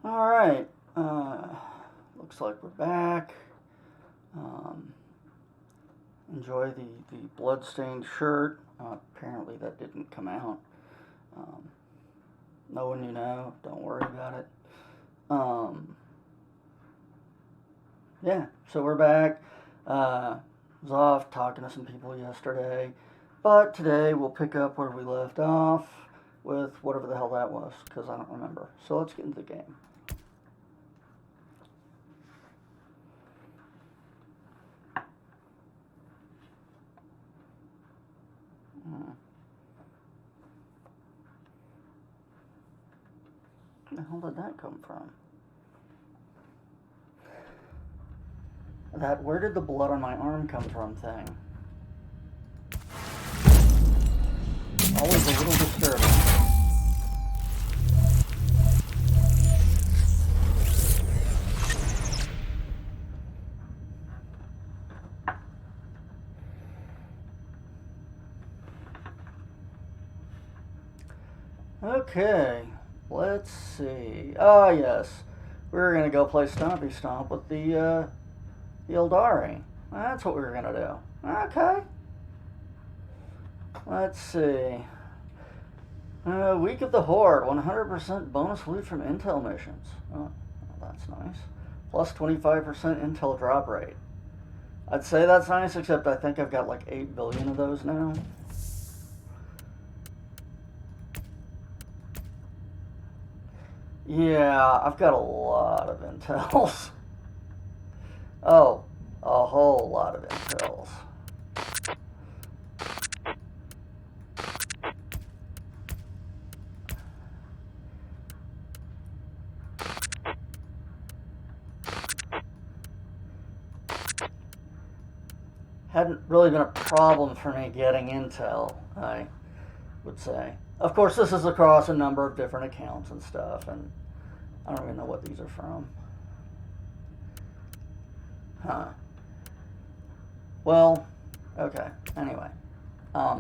Alright, looks like we're back. Um, enjoy the bloodstained shirt. Apparently that didn't come out. No one you know, don't worry about it. Yeah, so we're back. Was off talking to some people yesterday, but today we'll pick up where we left off with whatever the hell that was, because I don't remember. So let's get into the game. Where the hell did that come from? That where did the blood on my arm come from thing. Always a little disturbing. Okay, let's see. Ah, yes. We're going to go play Stompy Stomp with the Eldari. That's what we're going to do. Okay. Let's see. Week of the Horde. 100% bonus loot from intel missions. Oh, that's nice. Plus 25% intel drop rate. I'd say that's nice, except I think I've got like 8 billion of those now. Yeah, I've got a lot of intels. Oh, a whole lot of intels. Hadn't really been a problem for me getting intel, I would say. Of course, this is across a number of different accounts and stuff, and I don't even know what these are from. Huh. Well, okay. Anyway. I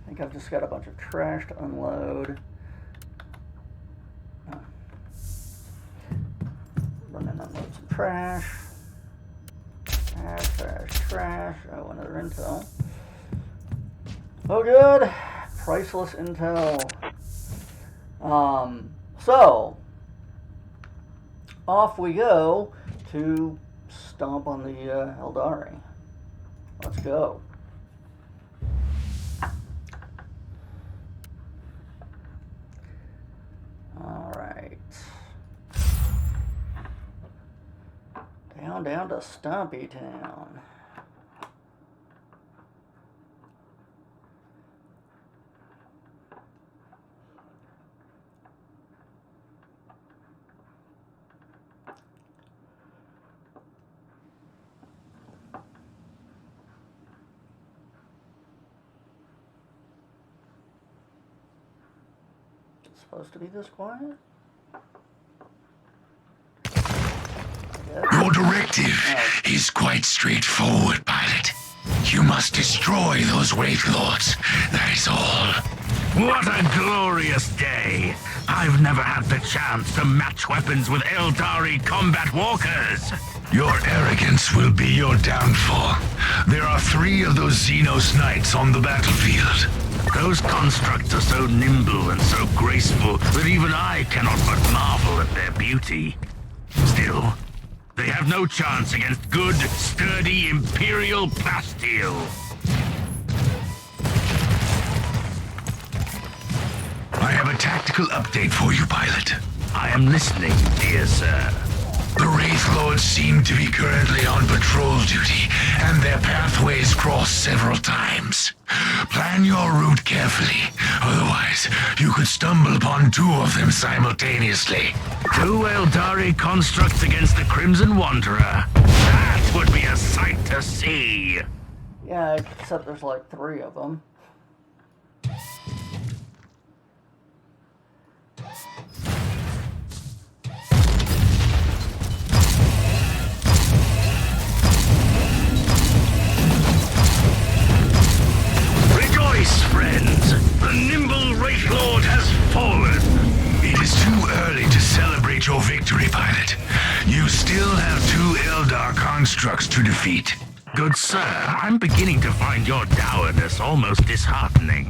think I've just got a bunch of trash to unload. Run and unload some trash. Trash. Oh, another intel. Oh, good. Priceless intel. So, off we go to stomp on the Eldari. Let's go. Alright. Down to Stompy Town. It's supposed to be this quiet? Your directive is quite straightforward, pilot. You must destroy those Wraith Lords, that is all. What a glorious day! I've never had the chance to match weapons with Eldari combat walkers! Your arrogance will be your downfall. There are 3 of those Xenos Knights on the battlefield. Those constructs are so nimble and so graceful that even I cannot but marvel at their beauty. Still, they have no chance against good, sturdy Imperial plasteel. I have a tactical update for you, pilot. I am listening, dear sir. The Wraith Lords seem to be currently on patrol duty, and their pathways cross several times. Plan your route carefully, otherwise you could stumble upon 2 of them simultaneously. 2 Eldari constructs against the Crimson Wanderer. That would be a sight to see. Yeah, except there's like 3 of them. Rejoice, friends! The nimble Wraith Lord has fallen! still have 2 Eldar constructs to defeat. Good sir, I'm beginning to find your dourness almost disheartening.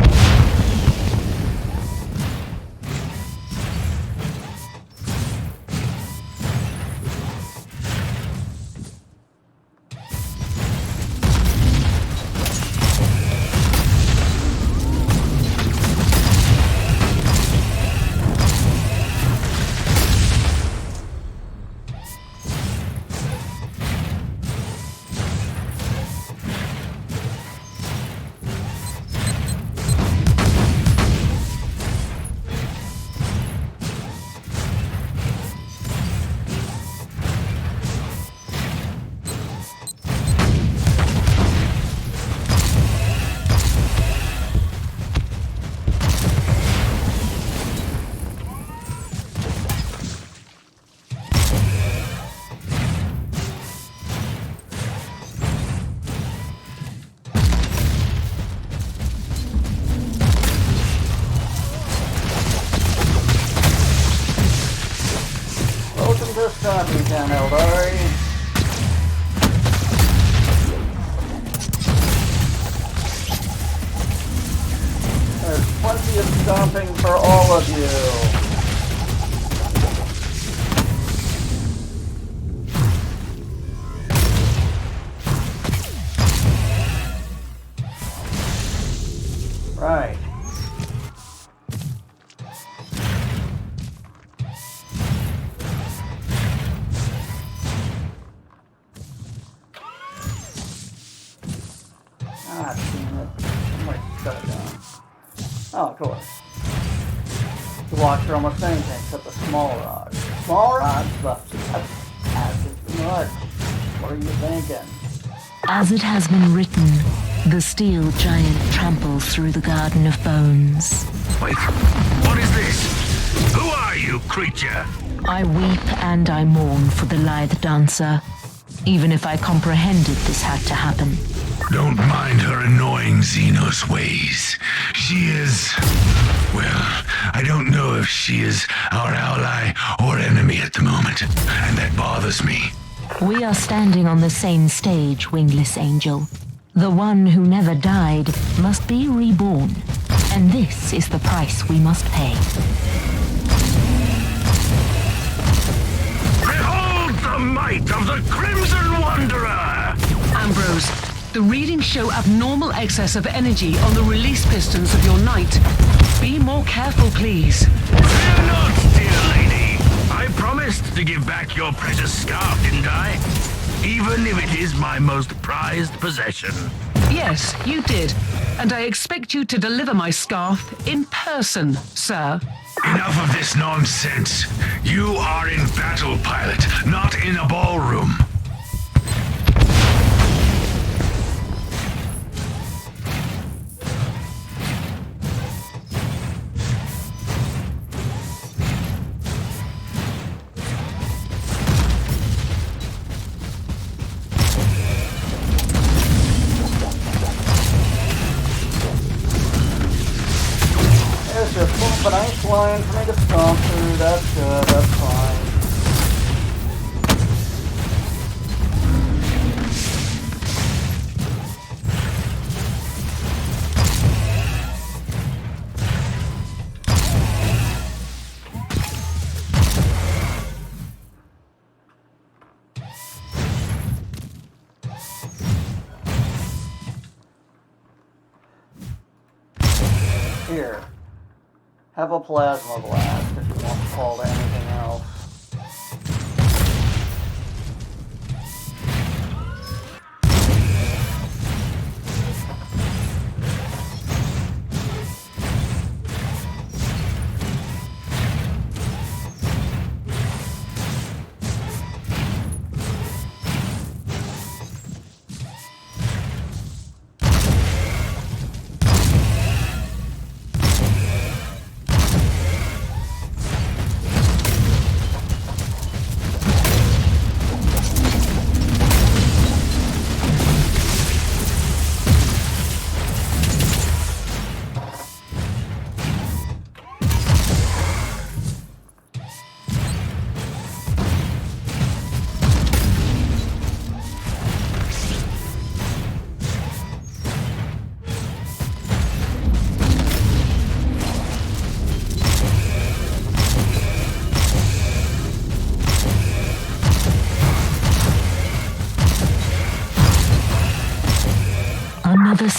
Welcome to Stomping Town, Eldari. There's plenty of stomping for all of you. Right. Ah, damn it. Somebody shut it down. Oh, of course. The blocks are almost anything except the small rods. Small rods? But that's asking too much. What are you thinking? As it has been written, the steel giant tramples through the Garden of Bones. Wait, what is this? Who are you, creature? I weep and I mourn for the lithe dancer. Even if I comprehended this had to happen. Don't mind her annoying Xenos ways. She is... well, I don't know if she is our ally or enemy at the moment, and that bothers me. We are standing on the same stage, Wingless Angel. The one who never died must be reborn, and this is the price we must pay. Behold the might of the Crimson Wanderer! Ambrose, the readings show abnormal excess of energy on the release pistons of your knight. Be more careful, please. Fear not, dear lady. I promised to give back your precious scarf, didn't I? Even if it is my most prized possession. Yes, you did. And I expect you to deliver my scarf in person, sir. Enough of this nonsense. You are in battle, pilot, not in a ballroom. There's just a nice line for me to stomp through. That's good, that's fine. Here. Have a plasma blast if you want to call to anything else.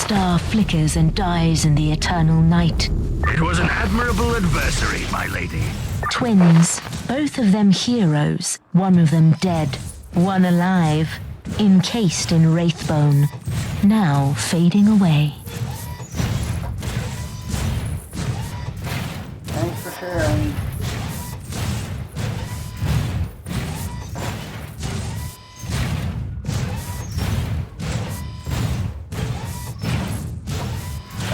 star flickers and dies in the eternal night. It was an admirable adversary, my lady. Twins, both of them heroes, one of them dead, one alive, encased in wraithbone, now fading away. Thanks for sharing.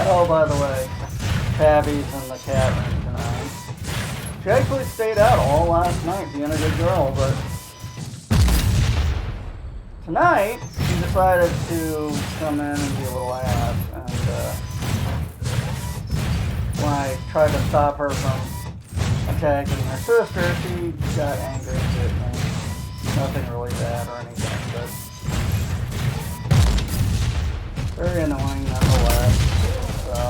Oh, by the way, Tabby's in the cat room tonight. She actually stayed out all last night being a good girl, but tonight she decided to come in and be a little ass, and when I tried to stop her from attacking her sister, she got angry and hit me. Nothing really bad or anything, but very annoying nonetheless. So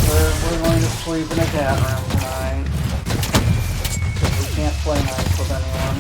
we're going to sleep in a cat room tonight because we can't play nice with anyone.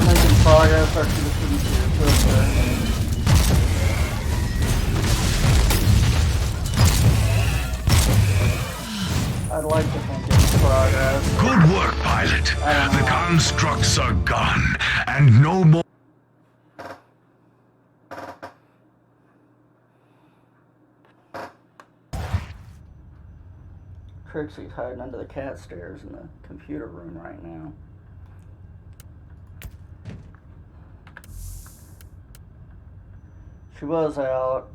Making progress, our two students here, I'd like to think it's progress. Good work, pilot. The constructs are gone, and no more. Trixie's hiding under the cat stairs in the computer room right now. She was out.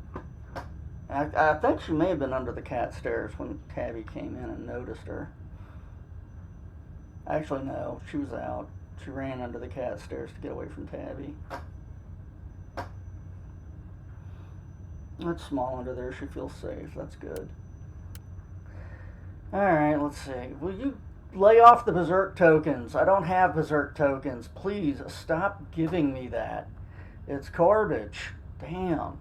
I think she may have been under the cat stairs when Tabby came in and noticed her. Actually, no, she was out. She ran under the cat stairs to get away from Tabby. It's small under there. She feels safe. That's good. Alright, let's see. Will you lay off the Berserk tokens? I don't have Berserk tokens. Please, stop giving me that. It's garbage. Damn.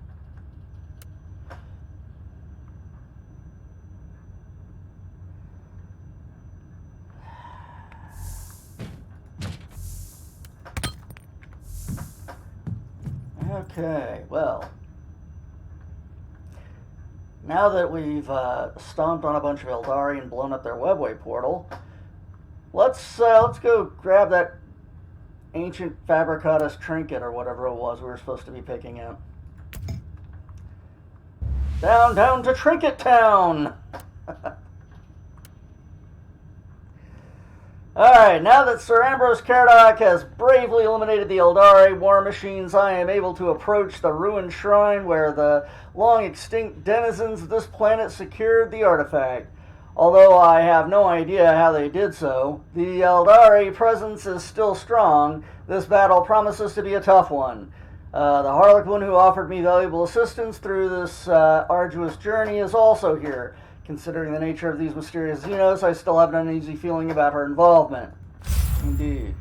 Okay, well, now that we've stomped on a bunch of Eldari and blown up their webway portal, let's go grab that ancient Fabricatus trinket or whatever it was we were supposed to be picking up. Down to Trinket Town! Alright, now that Sir Ambrose Caradoc has bravely eliminated the Eldari war machines, I am able to approach the ruined shrine where the long-extinct denizens of this planet secured the artifact. Although I have no idea how they did so, the Eldari presence is still strong. This battle promises to be a tough one. The Harlequin who offered me valuable assistance through this arduous journey is also here. Considering the nature of these mysterious Xenos, I still have an uneasy feeling about her involvement. Indeed.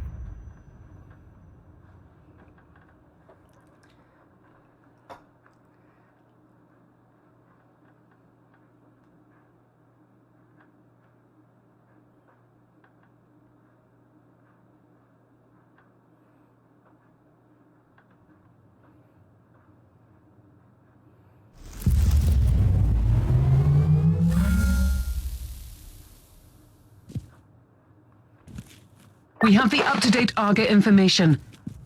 We have the up-to-date Arga information.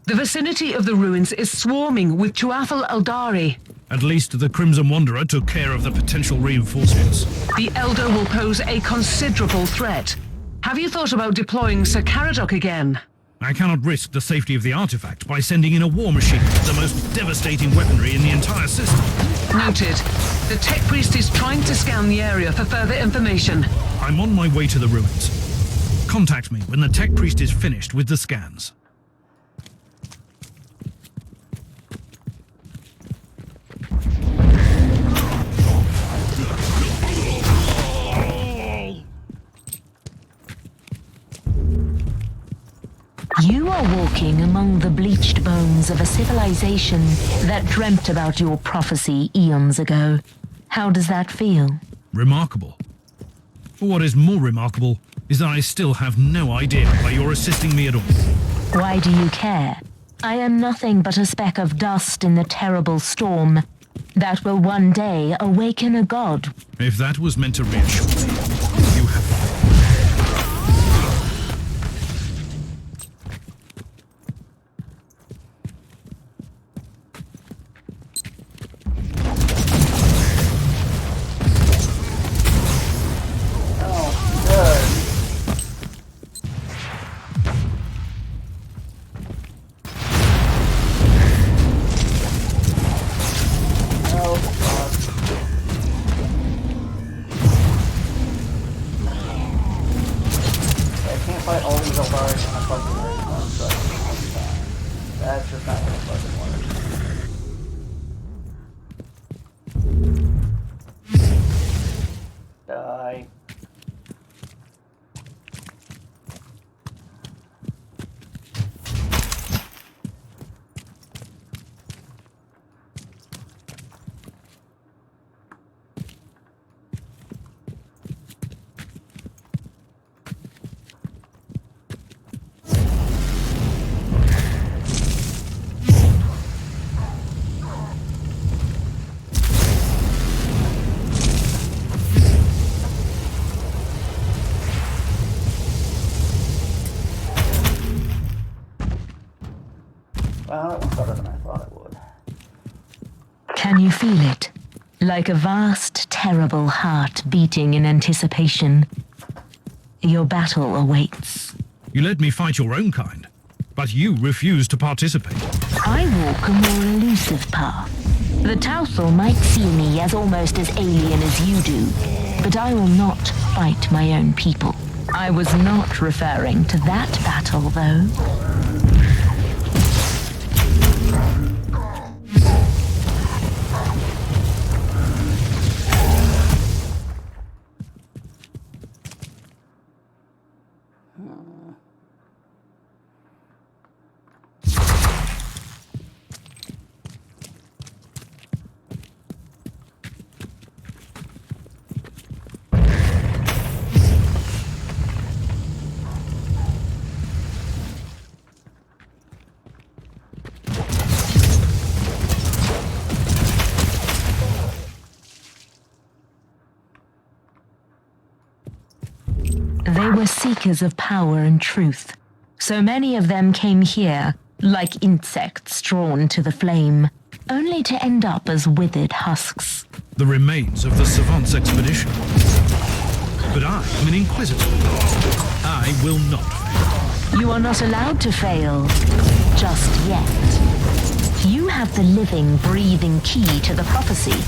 The vicinity of the ruins is swarming with Tuathal Eldari. At least the Crimson Wanderer took care of the potential reinforcements. The Elder will pose a considerable threat. Have you thought about deploying Sir Caradoc again? I cannot risk the safety of the artifact by sending in a war machine, the most devastating weaponry in the entire system. Noted. The Tech Priest is trying to scan the area for further information. I'm on my way to the ruins. Contact me when the Tech Priest is finished with the scans. You are walking among the bleached bones of a civilization that dreamt about your prophecy eons ago. How does that feel? Remarkable. What is more remarkable is that I still have no idea why you're assisting me at all. Why do you care? I am nothing but a speck of dust in the terrible storm that will one day awaken a god. If that was meant to reassure me, you have failed. That's just not gonna fucking work. Die. Well, that went better than I thought it would. Can you feel it? Like a vast, terrible heart beating in anticipation. Your battle awaits. You let me fight your own kind, but you refuse to participate. I walk a more elusive path. The Tauthal might see me as almost as alien as you do, but I will not fight my own people. I was not referring to that battle, though. They were seekers of power and truth. So many of them came here, like insects drawn to the flame, only to end up as withered husks. The remains of the Savant's expedition. But I am an Inquisitor. I will not fail. You are not allowed to fail, just yet. You have the living, breathing key to the prophecy.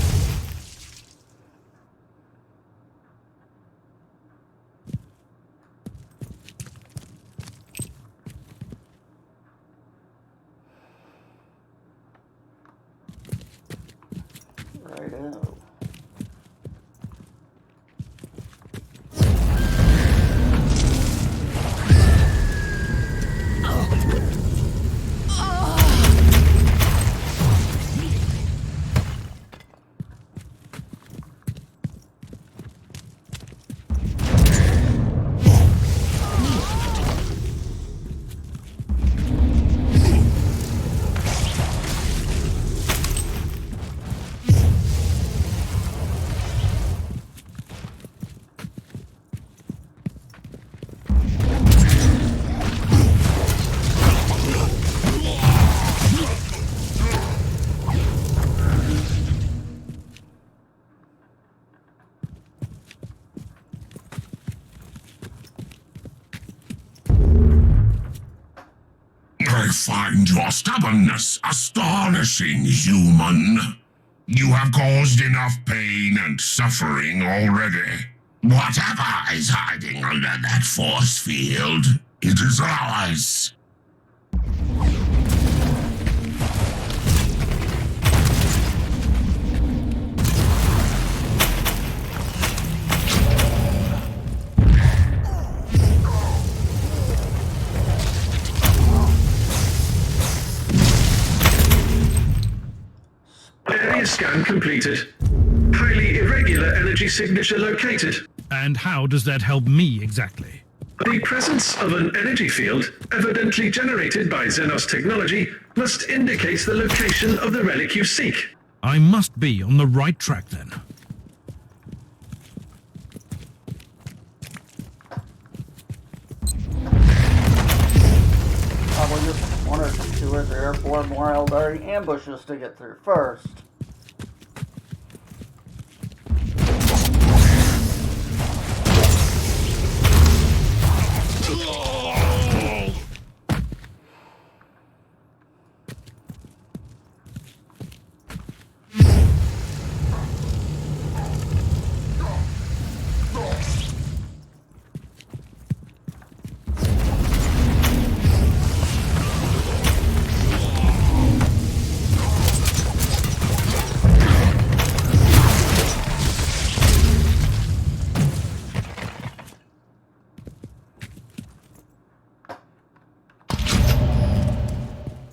Righto. find your stubbornness astonishing, human. You have caused enough pain and suffering already. Whatever is hiding under that force field, it is ours. Area scan completed. Highly irregular energy signature located. And how does that help me exactly? The presence of an energy field, evidently generated by Xenos technology, must indicate the location of the relic you seek. I must be on the right track then. Probably just one or two or three or four more Eldari ambushes to get through first.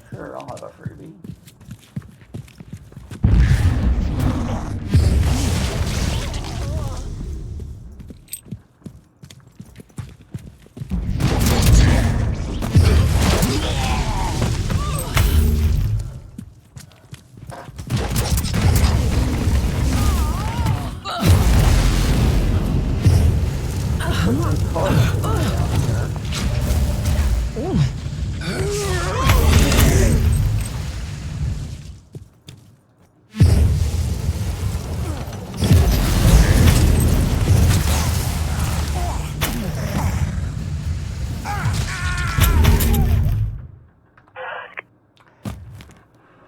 Sure, I'll have a freebie.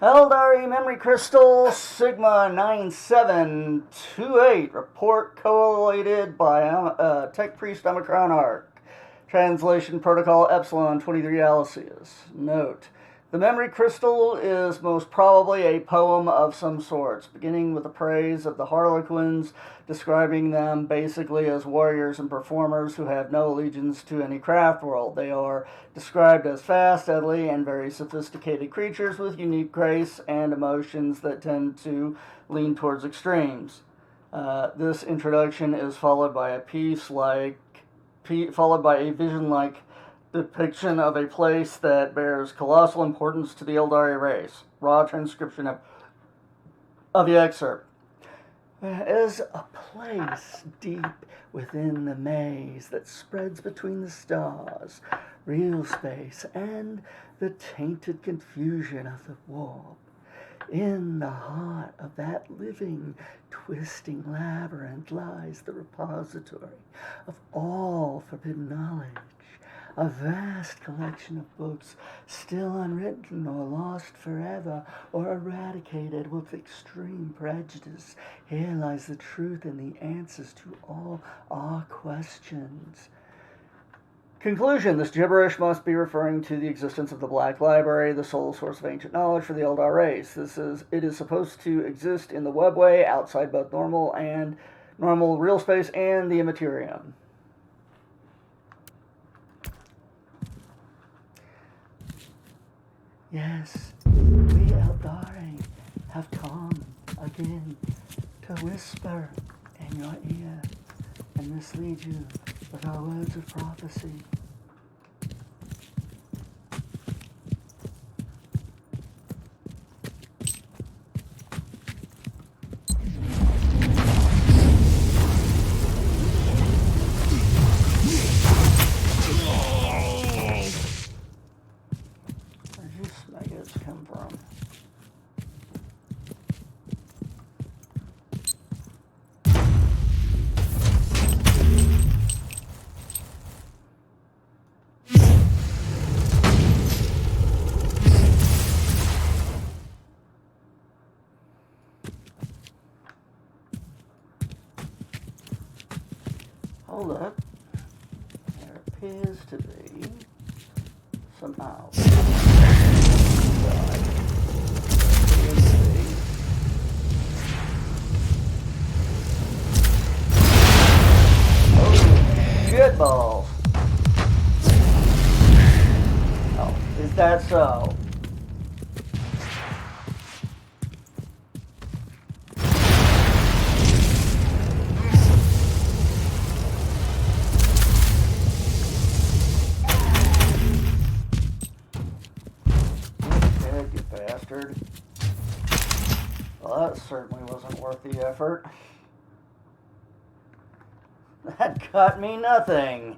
Eldari Memory Crystal Sigma 9728. Report collated by Tech Priest Omicron Arc. Translation Protocol Epsilon 23 Alcius. Note: the memory crystal is most probably a poem of some sorts, beginning with the praise of the Harlequins, describing them basically as warriors and performers who have no allegiance to any craft world. They are described as fast, deadly, and very sophisticated creatures with unique grace and emotions that tend to lean towards extremes. This introduction is followed by a vision-like depiction of a place that bears colossal importance to the Eldari race. Raw transcription of the excerpt. There is a place deep within the maze that spreads between the stars, real space, and the tainted confusion of the warp. In the heart of that living, twisting labyrinth lies the repository of all forbidden knowledge. A vast collection of books still unwritten or lost forever or eradicated with extreme prejudice. Here lies the truth and the answers to all our questions. Conclusion: this gibberish must be referring to the existence of the Black Library, the sole source of ancient knowledge for the Eldar race. It is supposed to exist in the webway, outside both normal real space and the Immaterium. Yes, we Eldari have come again to whisper in your ear and mislead you with our words of prophecy. Where'd you maggots come from? Hold up. There appears to be some owls. Oh, shit balls. Oh, is that so? Well, that certainly wasn't worth the effort. That got me nothing.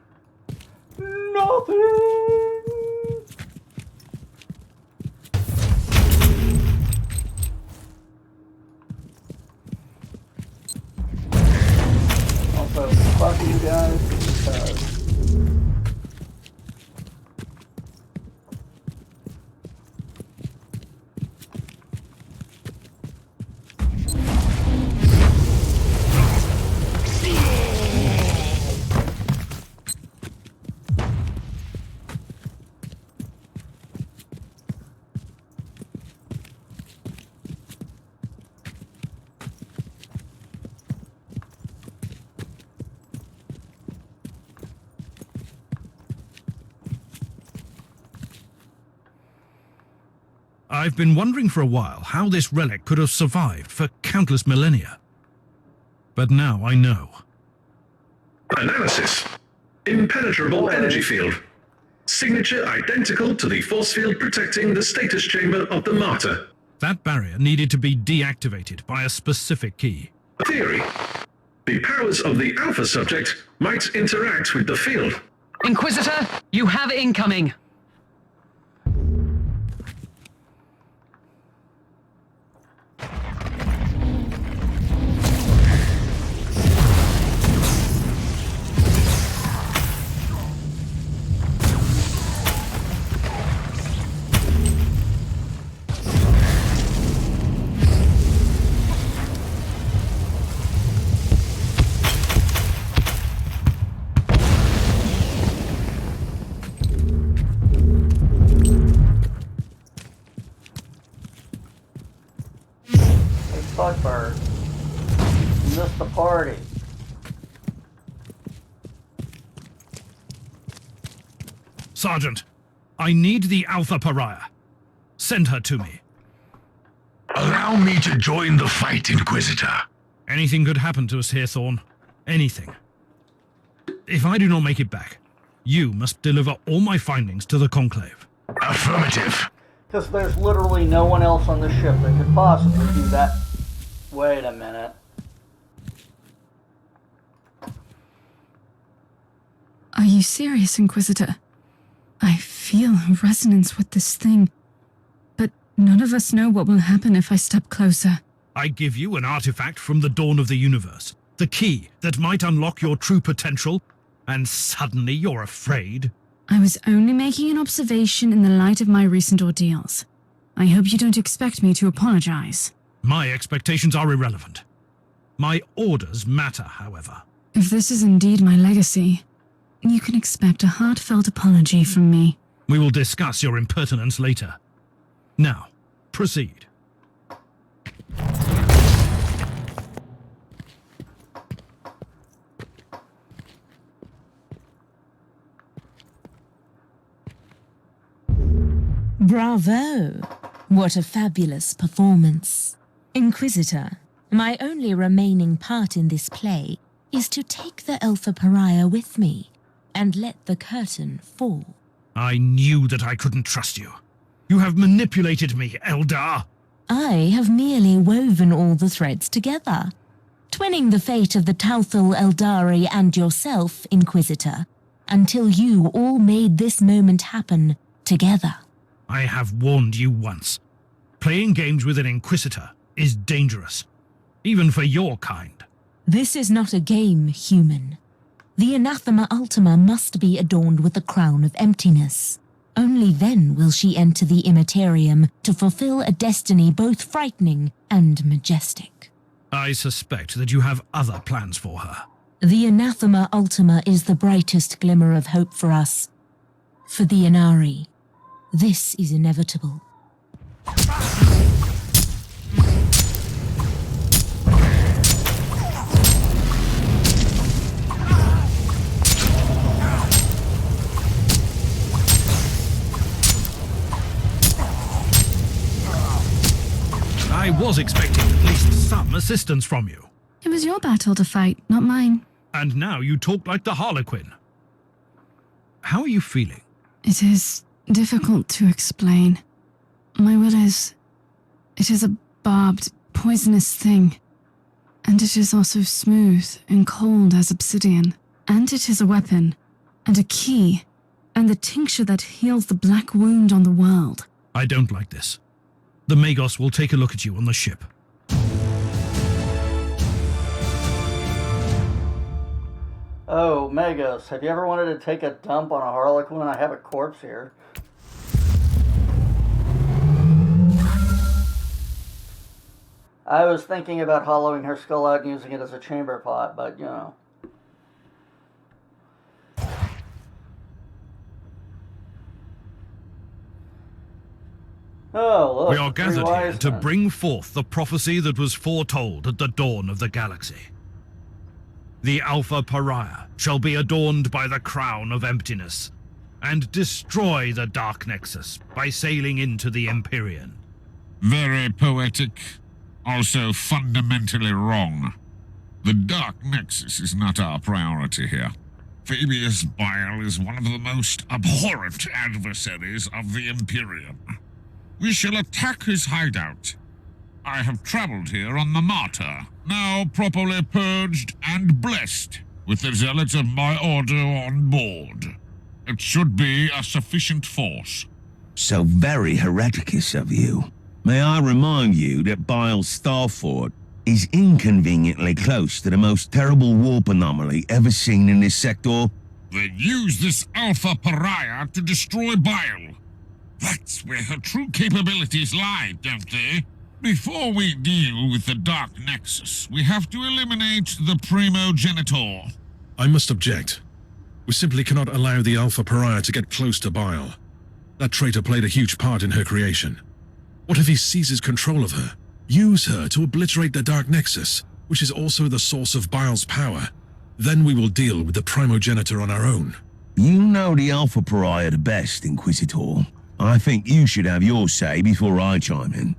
Nothing! Also, fuck you guys, because I've been wondering for a while how this relic could have survived for countless millennia. But now I know. Analysis. Impenetrable energy field. Signature identical to the force field protecting the status chamber of the Martyr. That barrier needed to be deactivated by a specific key. Theory. The powers of the Alpha subject might interact with the field. Inquisitor, you have incoming. Fuckbird. You missed the party. Sergeant, I need the Alpha Pariah. Send her to me. Allow me to join the fight, Inquisitor. Anything could happen to us here, Thorn. Anything. If I do not make it back, you must deliver all my findings to the Conclave. Affirmative. Because there's literally no one else on the ship that could possibly do that. Wait a minute. Are you serious, Inquisitor? I feel a resonance with this thing, but none of us know what will happen if I step closer. I give you an artifact from the dawn of the universe, the key that might unlock your true potential, and suddenly you're afraid? I was only making an observation in the light of my recent ordeals. I hope you don't expect me to apologize. My expectations are irrelevant. My orders matter, however. If this is indeed my legacy, you can expect a heartfelt apology from me. We will discuss your impertinence later. Now, proceed. Bravo! What a fabulous performance. Inquisitor, my only remaining part in this play is to take the Alpha Pariah with me and let the curtain fall. I knew that I couldn't trust you. You have manipulated me, Eldar. I have merely woven all the threads together, twinning the fate of the Tauthal Eldari and yourself, Inquisitor, until you all made this moment happen together. I have warned you once. Playing games with an Inquisitor is dangerous, even for your kind. This is not a game, human. The Anathema Ultima must be adorned with the crown of emptiness. Only then will she enter the Immaterium to fulfill a destiny both frightening and majestic. I suspect that you have other plans for her. The Anathema Ultima is the brightest glimmer of hope for us. For the Inari, this is inevitable. I was expecting at least some assistance from you. It was your battle to fight, not mine. And now you talk like the Harlequin. How are you feeling? It is difficult to explain. My will is... It is a barbed, poisonous thing. And it is also smooth and cold as obsidian. And it is a weapon, and a key, and the tincture that heals the black wound on the world. I don't like this. The Magos will take a look at you on the ship. Oh, Magos, have you ever wanted to take a dump on a Harlequin? I have a corpse here. I was thinking about hollowing her skull out and using it as a chamber pot, but, you know. Oh, look. We are gathered here to bring forth the prophecy that was foretold at the dawn of the galaxy. The Alpha Pariah shall be adorned by the crown of emptiness, and destroy the Dark Nexus by sailing into the Empyrean. Very poetic, also fundamentally wrong. The Dark Nexus is not our priority here. Fabius Bile is one of the most abhorrent adversaries of the Empyrean. We shall attack his hideout. I have traveled here on the Martyr, now properly purged and blessed, with the zealots of my order on board. It should be a sufficient force. So very hereticus of you. May I remind you that Bile's Starfort is inconveniently close to the most terrible warp anomaly ever seen in this sector? Then use this Alpha Pariah to destroy Bile. That's where her true capabilities lie, don't they? Before we deal with the Dark Nexus, we have to eliminate the Primogenitor. I must object. We simply cannot allow the Alpha Pariah to get close to Bile. That traitor played a huge part in her creation. What if he seizes control of her? Use her to obliterate the Dark Nexus, which is also the source of Bile's power. Then we will deal with the Primogenitor on our own. You know the Alpha Pariah the best, Inquisitor. I think you should have your say before I chime in.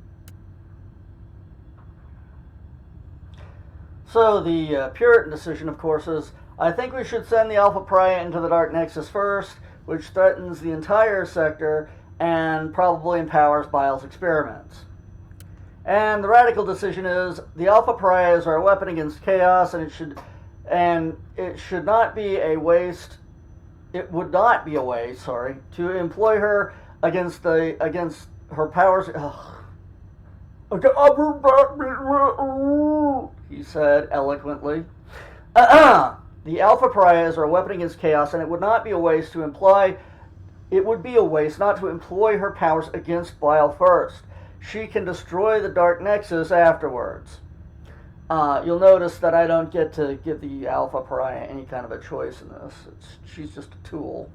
So the Puritan decision, of course, is I think we should send the Alpha Pariah into the Dark Nexus first, which threatens the entire sector and probably empowers Bile's experiments. And the radical decision is the Alpha Pariahs are a weapon against chaos, and it should not be a waste. It would not be a waste, to employ her against her powers. He said eloquently. The Alpha Pariahs are a weapon against chaos, and it would not be a waste to imply. It would be a waste not to employ her powers against Bile first. She can destroy the Dark Nexus afterwards. You'll notice that I don't get to give the Alpha Pariah any kind of a choice in this. She's just a tool.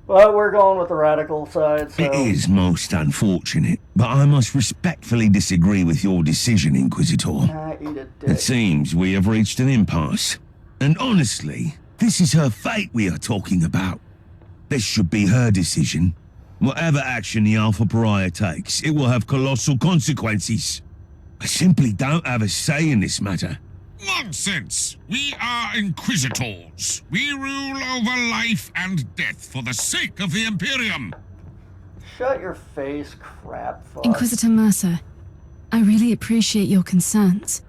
But we're going with the radical side, so... It is most unfortunate, but I must respectfully disagree with your decision, Inquisitor. Eat a dick. It seems we have reached an impasse. And honestly, this is her fate we are talking about. This should be her decision. Whatever action the Alpha Pariah takes, it will have colossal consequences. I simply don't have a say in this matter. Nonsense! We are Inquisitors. We rule over life and death for the sake of the Imperium. Shut your face, crap fuck. Inquisitor Mercer, I really appreciate your concerns.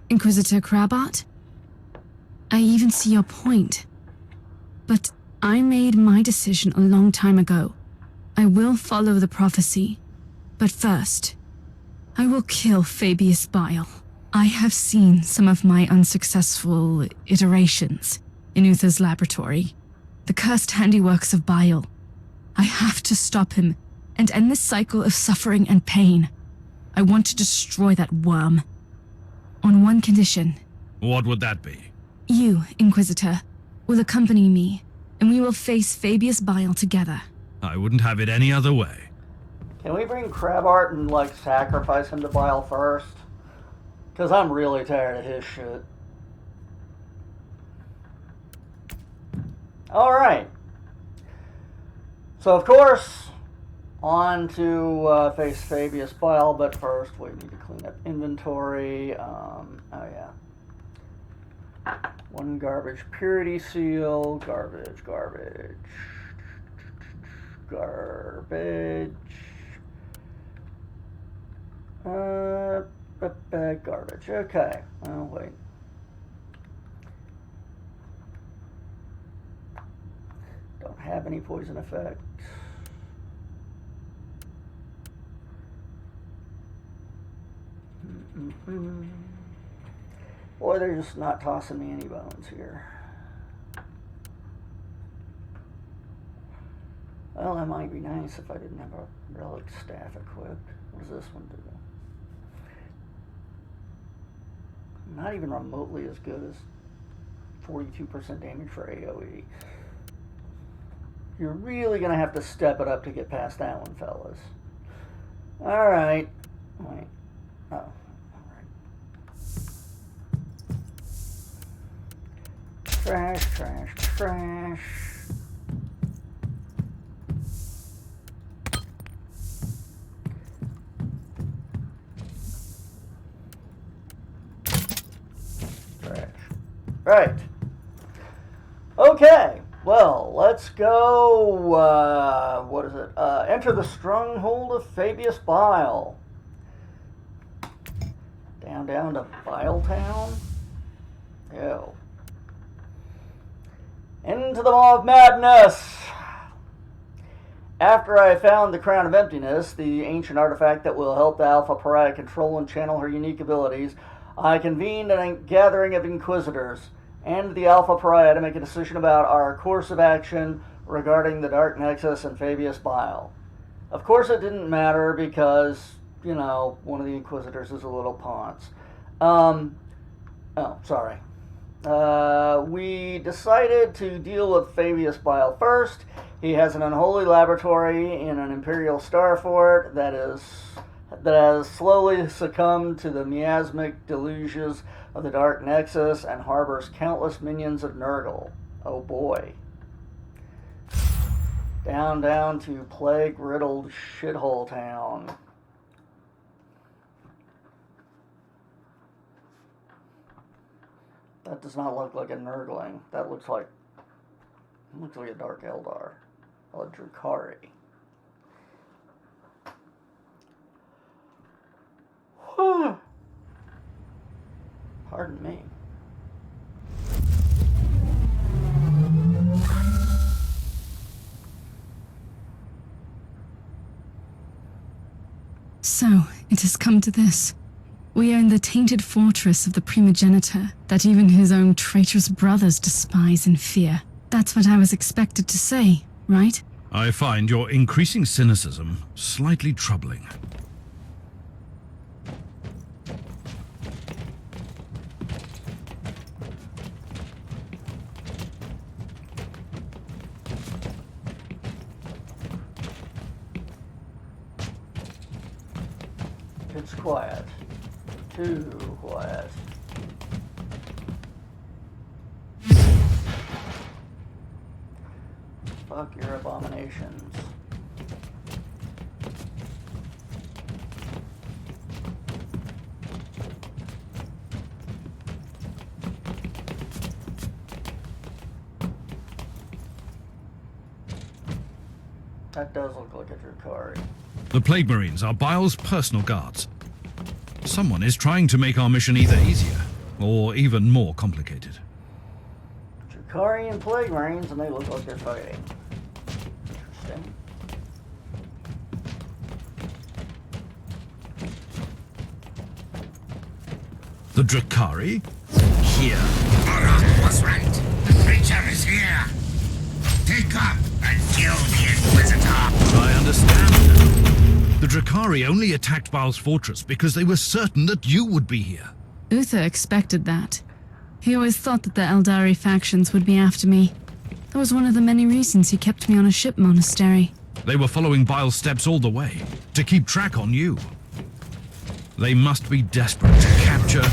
Inquisitor Crabart, I even see your point. But I made my decision a long time ago. I will follow the prophecy. But first, I will kill Fabius Bile. I have seen some of my unsuccessful iterations in Uther's laboratory. The cursed handiworks of Bile. I have to stop him and end this cycle of suffering and pain. I want to destroy that worm. On one condition. What would that be? You, Inquisitor, will accompany me, and we will face Fabius Bile together. I wouldn't have it any other way. Can we bring Crabart and, like, sacrifice him to Bile first? Because I'm really tired of his shit. Alright. So, of course, on to face Fabius Bile, but first we need to clean up inventory. Oh, yeah. One garbage purity seal. Garbage. Garbage. Garbage. Okay. Oh, wait. Don't have any poison effects. Boy, they're just not tossing me any bones here. Well, that might be nice if I didn't have a relic staff equipped. What does this one do? Not even remotely as good as 42% damage for AoE. You're really going to have to step it up to get past that one, fellas. Alright. Wait. Oh. Alright. Trash, trash, trash. Right. Okay. Well, let's go. What is it? Enter the stronghold of Fabius Bile. Down to Bile Town. Ew. Into the Maw of Madness. After I found the Crown of Emptiness, the ancient artifact that will help the Alpha Pariah control and channel her unique abilities, I convened a gathering of Inquisitors and the Alpha Pariah to make a decision about our course of action regarding the Dark Nexus and Fabius Bile. Of course it didn't matter because, you know, one of the Inquisitors is a little ponce. We decided to deal with Fabius Bile first. He has an unholy laboratory in an Imperial star fort that has slowly succumbed to the miasmic delusions of the Dark Nexus and harbors countless minions of Nurgle. Oh boy. Down to plague-riddled shithole town. That does not look like a Nurgling. That looks like a Dark Eldar. A Drukhari. Pardon me. So, it has come to this. We are in the tainted fortress of the Primogenitor that even his own traitorous brothers despise and fear. That's what I was expected to say, right? I find your increasing cynicism slightly troubling. It's quiet. Too quiet. Fuck your abominations. That does look like a Drukhari. The Plague Marines are Bile's personal guards. Someone is trying to make our mission either easier or even more complicated. Drukhari and Plague Marines, and they look like they're fighting. Interesting. The Drukhari? Here. Barak was right. The creature is here. Take up and kill the Inquisitor. I understand. The Drukhari only attacked Bile's fortress because they were certain that you would be here. Uther expected that. He always thought that the Eldari factions would be after me. That was one of the many reasons he kept me on a ship monastery. They were following Bile's steps all the way, to keep track on you. They must be desperate to capture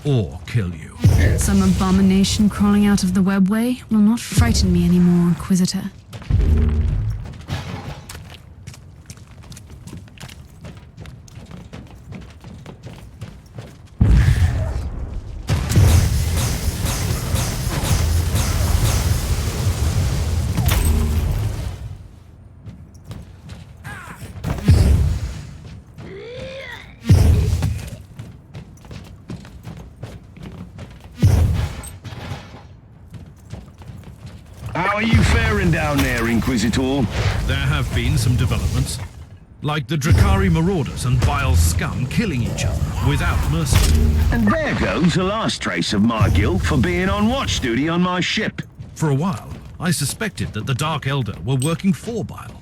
or kill you. Some abomination crawling out of the webway will not frighten me anymore, Inquisitor. How are you faring down there, Inquisitor? There have been some developments, like the Drakari marauders and Bile's scum killing each other without mercy. And there goes the last trace of my guilt for being on watch duty on my ship. For a while, I suspected that the Dark Elder were working for Bile.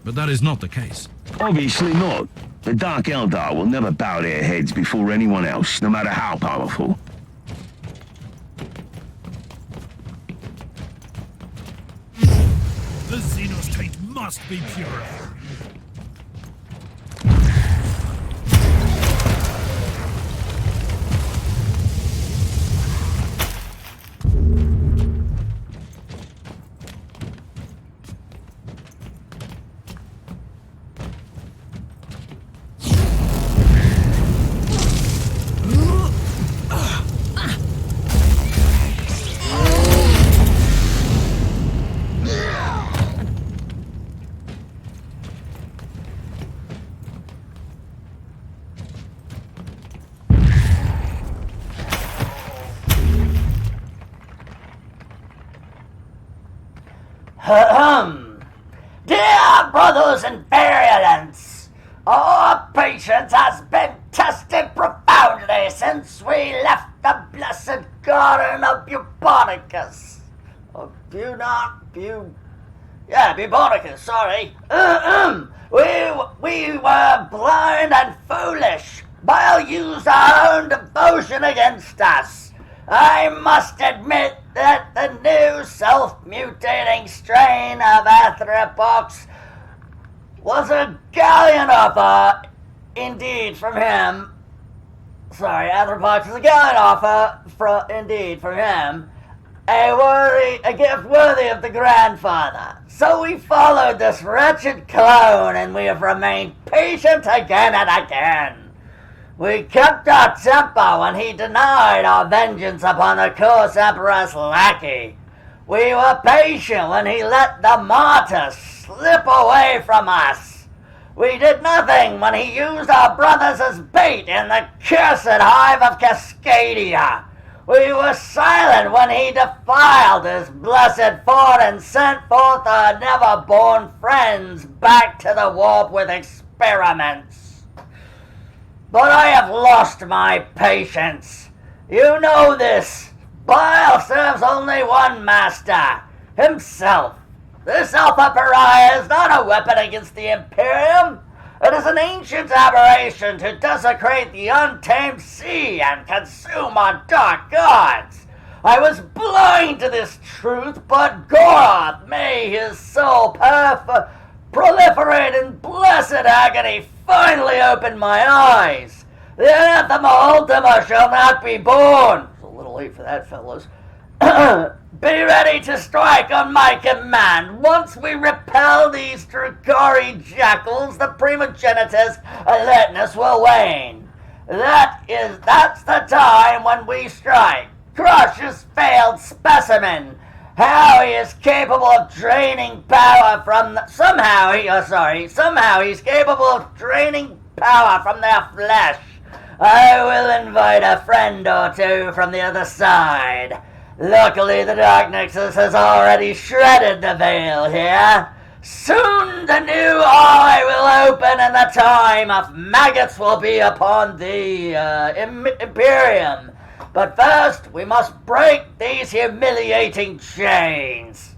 But that is not the case. Obviously not. The Dark Eldar will never bow their heads before anyone else, no matter how powerful. The Xenos taint must be purified. Dear brothers and virulence, our patience has been tested profoundly since we left the blessed garden of Bubonicus. Bubonicus, sorry. We were blind and foolish. Bile used our own devotion against us. I must admit that the new self-mutating strain of Athropox was a gallant offer indeed from him. Athropox is a gallant offer indeed from him. A gift worthy of the grandfather. So we followed this wretched clone, and we have remained patient again and again. We kept our temper when he denied our vengeance upon the Course Emperor's lackey. We were patient when he let the martyrs slip away from us. We did nothing when he used our brothers as bait in the cursed hive of Cascadia. We were silent when he defiled his blessed fort and sent forth our never-born friends back to the warp with experiments. But I have lost my patience. You know this. Bile serves only one master, himself. This Alpha Pariah is not a weapon against the Imperium. It is an ancient aberration to desecrate the untamed sea and consume our dark gods. I was blind to this truth, but Goroth, may his soul proliferate in blessed agony, finally opened my eyes. The anathema ultima shall not be born. It's a little late for that, fellas. Be ready to strike on my command. Once we repel these Drakari jackals, the primogenitor's alertness will wane. That's the time when we strike. Crush this failed specimen. How he is capable of draining power from somehow he's capable of draining power from their flesh. I will invite a friend or two from the other side. Luckily, the Dark Nexus has already shredded the veil here. Soon the new eye will open and the time of maggots will be upon the Imperium. But first, we must break these humiliating chains.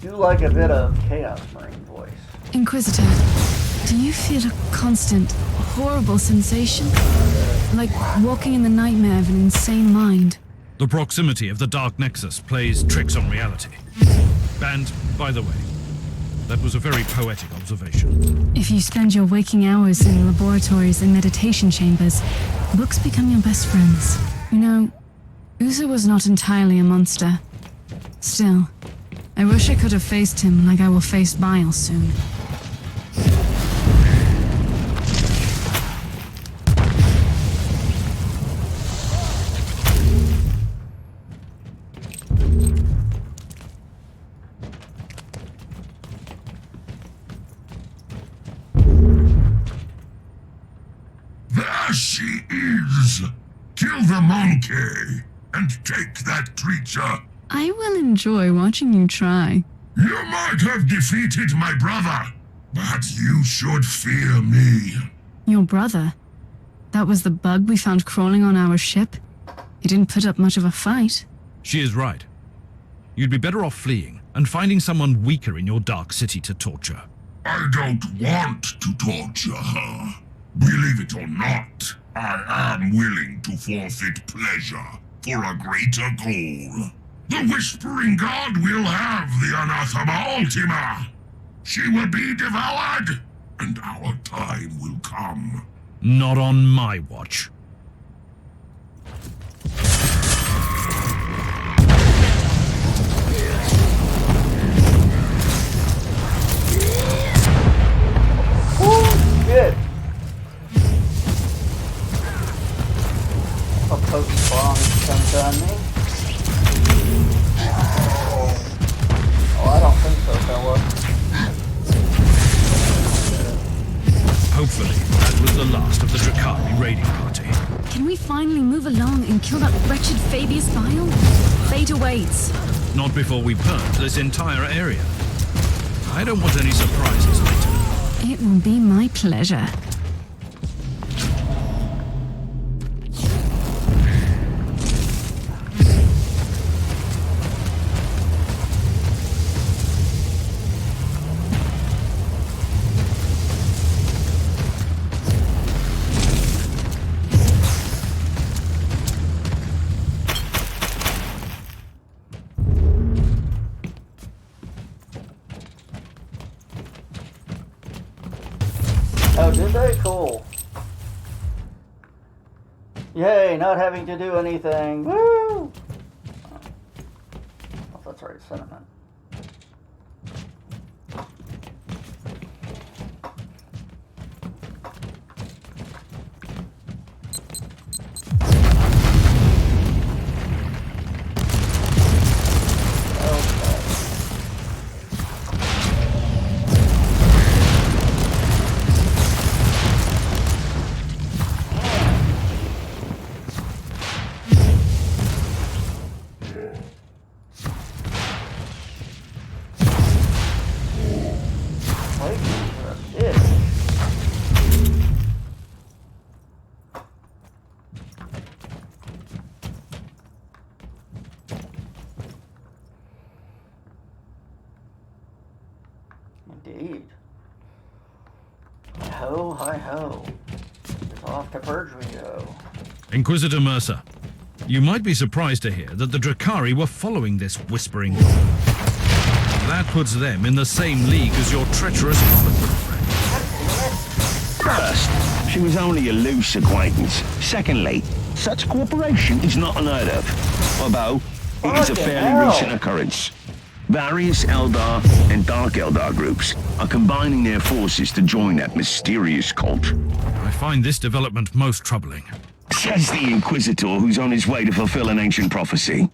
do like a bit of Chaos Marine voice. Inquisitor, do you feel a constant, horrible sensation? Like walking in the nightmare of an insane mind? The proximity of the Dark Nexus plays tricks on reality. And, by the way, that was a very poetic observation. If you spend your waking hours in laboratories and meditation chambers, books become your best friends. You know, Uzo was not entirely a monster. Still, I wish I could have faced him like I will face Bile soon. There she is! Kill the monkey and take that creature. I will enjoy watching you try. You might have defeated my brother, but you should fear me. Your brother? That was the bug we found crawling on our ship? He didn't put up much of a fight. She is right. You'd be better off fleeing and finding someone weaker in your dark city to torture. I don't want to torture her. Believe it or not, I am willing to forfeit pleasure for a greater goal. The Whispering God will have the Anathema Ultima. She will be devoured, and our time will come. Not on my watch. Oh, shit. A potent bomb comes on me. Oh, I don't think so, fella. Hopefully, that was the last of the Drakari raiding party. Can we finally move along and kill that wretched Fabius Bile? Fate awaits. Not before we purge this entire area. I don't want any surprises later. It will be my pleasure. Oh, did they? Cool. Yay, not having to do anything. Woo! Oh, that's right, cinnamon. Indeed. Ho, hi ho. It's off to purge we go. Inquisitor Mercer, you might be surprised to hear that the Drakari were following this Whispering God. That puts them in the same league as your treacherous comic book friend. First, she was only a loose acquaintance. Secondly, such cooperation is not unheard of. Although, it is a fairly recent occurrence. Various Eldar and Dark Eldar groups are combining their forces to join that mysterious cult. I find this development most troubling. Says the Inquisitor who's on his way to fulfill an ancient prophecy.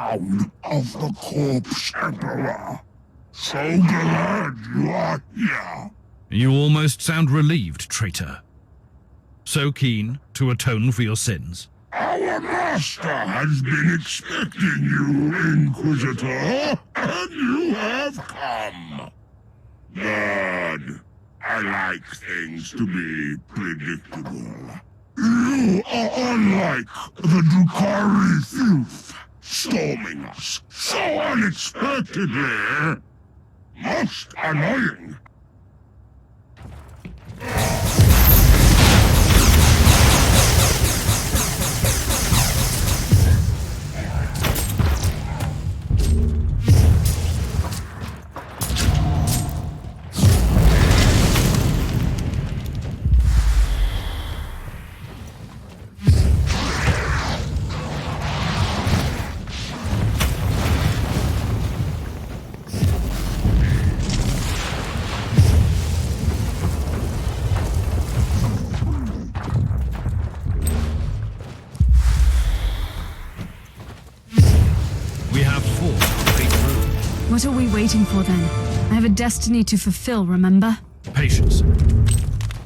sound of the corpse, Emperor. So glad you are here. You almost sound relieved, traitor. So keen to atone for your sins. Our master has been expecting you, Inquisitor, and you have come. Good. I like things to be predictable. You are unlike the Drukhari thief, storming us so unexpectedly. Most annoying. What are we waiting for then? I have a destiny to fulfill, remember? Patience.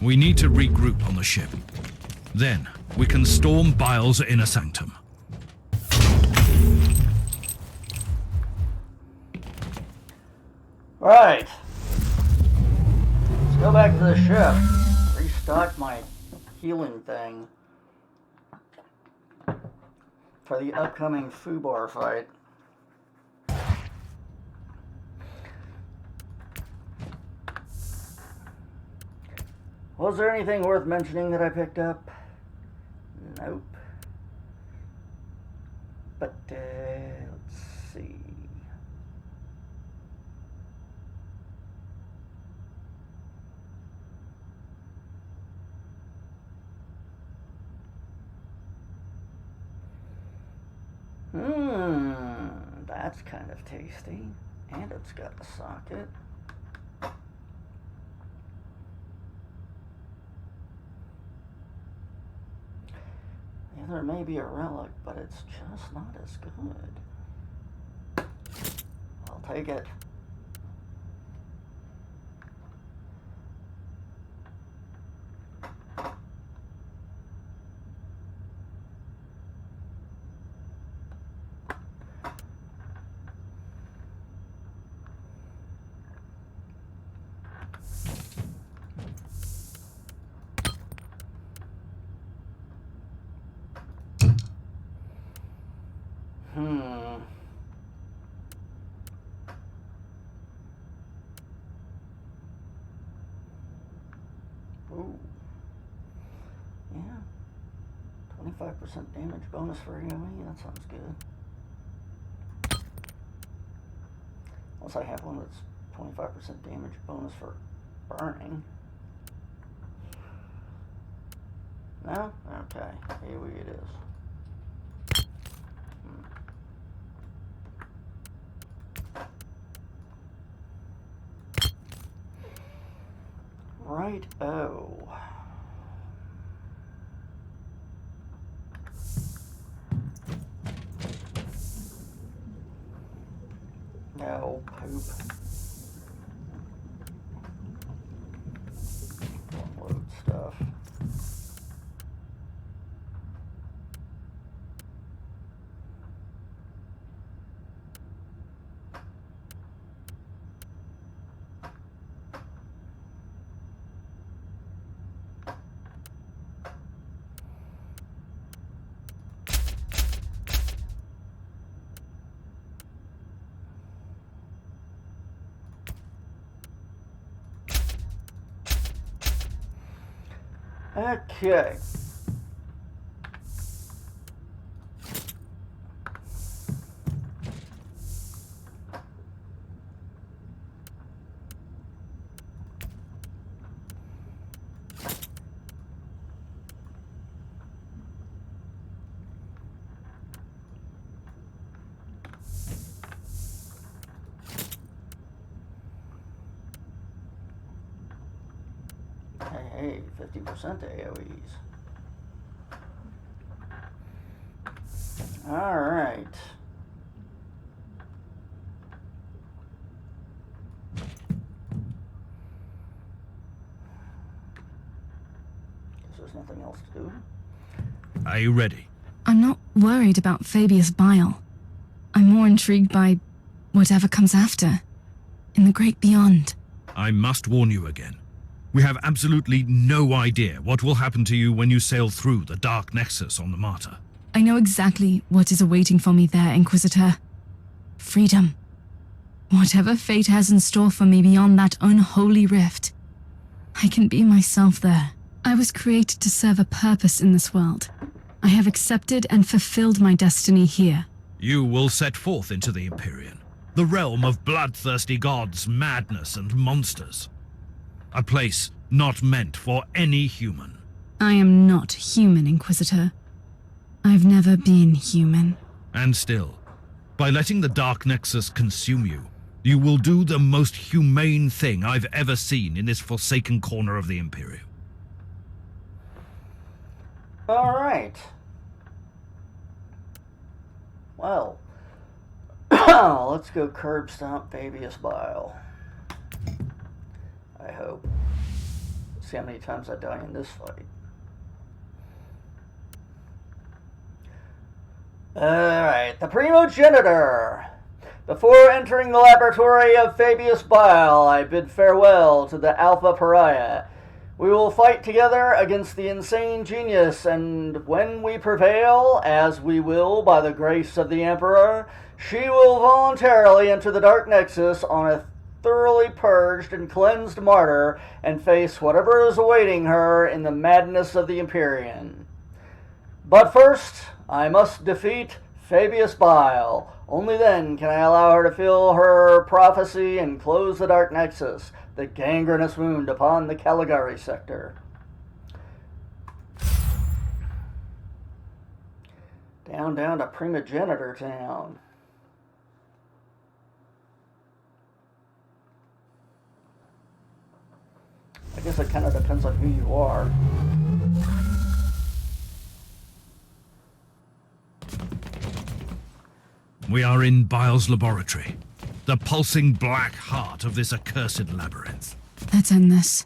We need to regroup on the ship. Then, we can storm Bile's inner sanctum. Right. Let's go back to the ship. Restock my healing thing for the upcoming Fubar fight. Was there anything worth mentioning that I picked up? Nope. But, let's see. That's kind of tasty. And it's got a socket. Yeah, there may be a relic, but it's just not as good. I'll take it. Ooh. Yeah. 25% damage bonus for AoE. That sounds good. Unless I have one that's 25% damage bonus for burning. No? Okay. AoE it is. Right, oh. No, poop. Load stuff. Okay. Hey, 50% AoEs. Alright. there's nothing else to do. Are you ready? I'm not worried about Fabius Bile. I'm more intrigued by whatever comes after, in the great beyond. I must warn you again. We have absolutely no idea what will happen to you when you sail through the Dark Nexus on the Martyr. I know exactly what is awaiting for me there, Inquisitor. Freedom. Whatever fate has in store for me beyond that unholy rift, I can be myself there. I was created to serve a purpose in this world. I have accepted and fulfilled my destiny here. You will set forth into the Empyrean, the realm of bloodthirsty gods, madness, and monsters. A place not meant for any human. I am not human, Inquisitor. I've never been human. And still, by letting the Dark Nexus consume you, you will do the most humane thing I've ever seen in this forsaken corner of the Imperium. Alright. Well, let's go curb stomp Fabius Bile. I hope. See how many times I die in this fight. Alright, the Primogenitor. Before entering the laboratory of Fabius Bile, I bid farewell to the Alpha Pariah. We will fight together against the insane genius, and when we prevail, as we will by the grace of the Emperor, she will voluntarily enter the Dark Nexus on a thoroughly purged and cleansed martyr and face whatever is awaiting her in the madness of the Empyrean. But first, I must defeat Fabius Bile. Only then can I allow her to fulfill her prophecy and close the Dark Nexus, the gangrenous wound upon the Caligari sector. Down to Primogenitor Town. I guess it kind of depends on who you are. We are in Bile's laboratory, the pulsing black heart of this accursed labyrinth. Let's end this.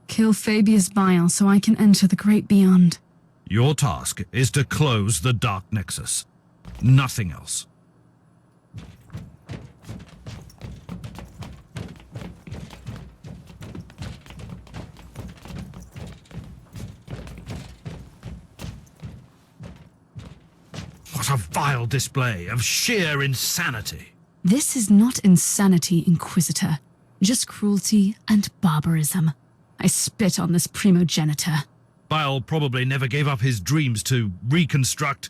Kill Fabius Bile so I can enter the great beyond. Your task is to close the Dark Nexus. Nothing else. What a vile display of sheer insanity. This is not insanity, Inquisitor. Just cruelty and barbarism. I spit on this Primogenitor. Bile probably never gave up his dreams to reconstruct...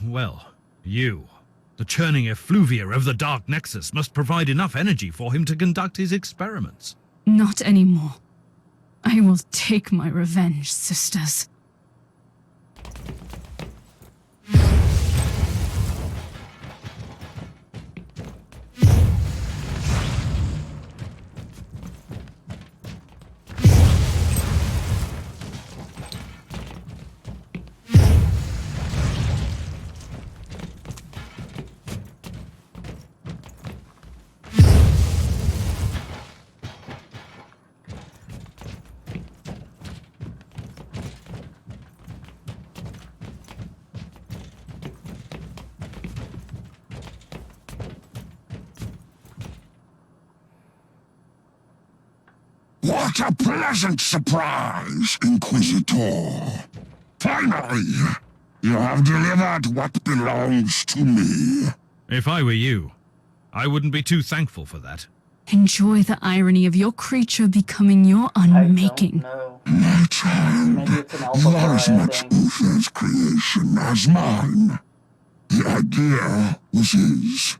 Well, you. The churning effluvia of the Dark Nexus must provide enough energy for him to conduct his experiments. Not anymore. I will take my revenge, sisters. What a pleasant surprise, Inquisitor. Finally, you have delivered what belongs to me. If I were you, I wouldn't be too thankful for that. Enjoy the irony of your creature becoming your unmaking. My child, you are as much Uther's creation as mine. The idea was his.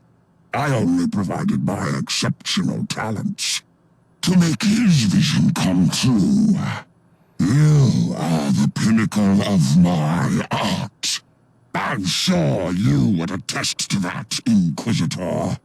I only provided my exceptional talents to make his vision come true. You are the pinnacle of my art. I'm sure you would attest to that, Inquisitor.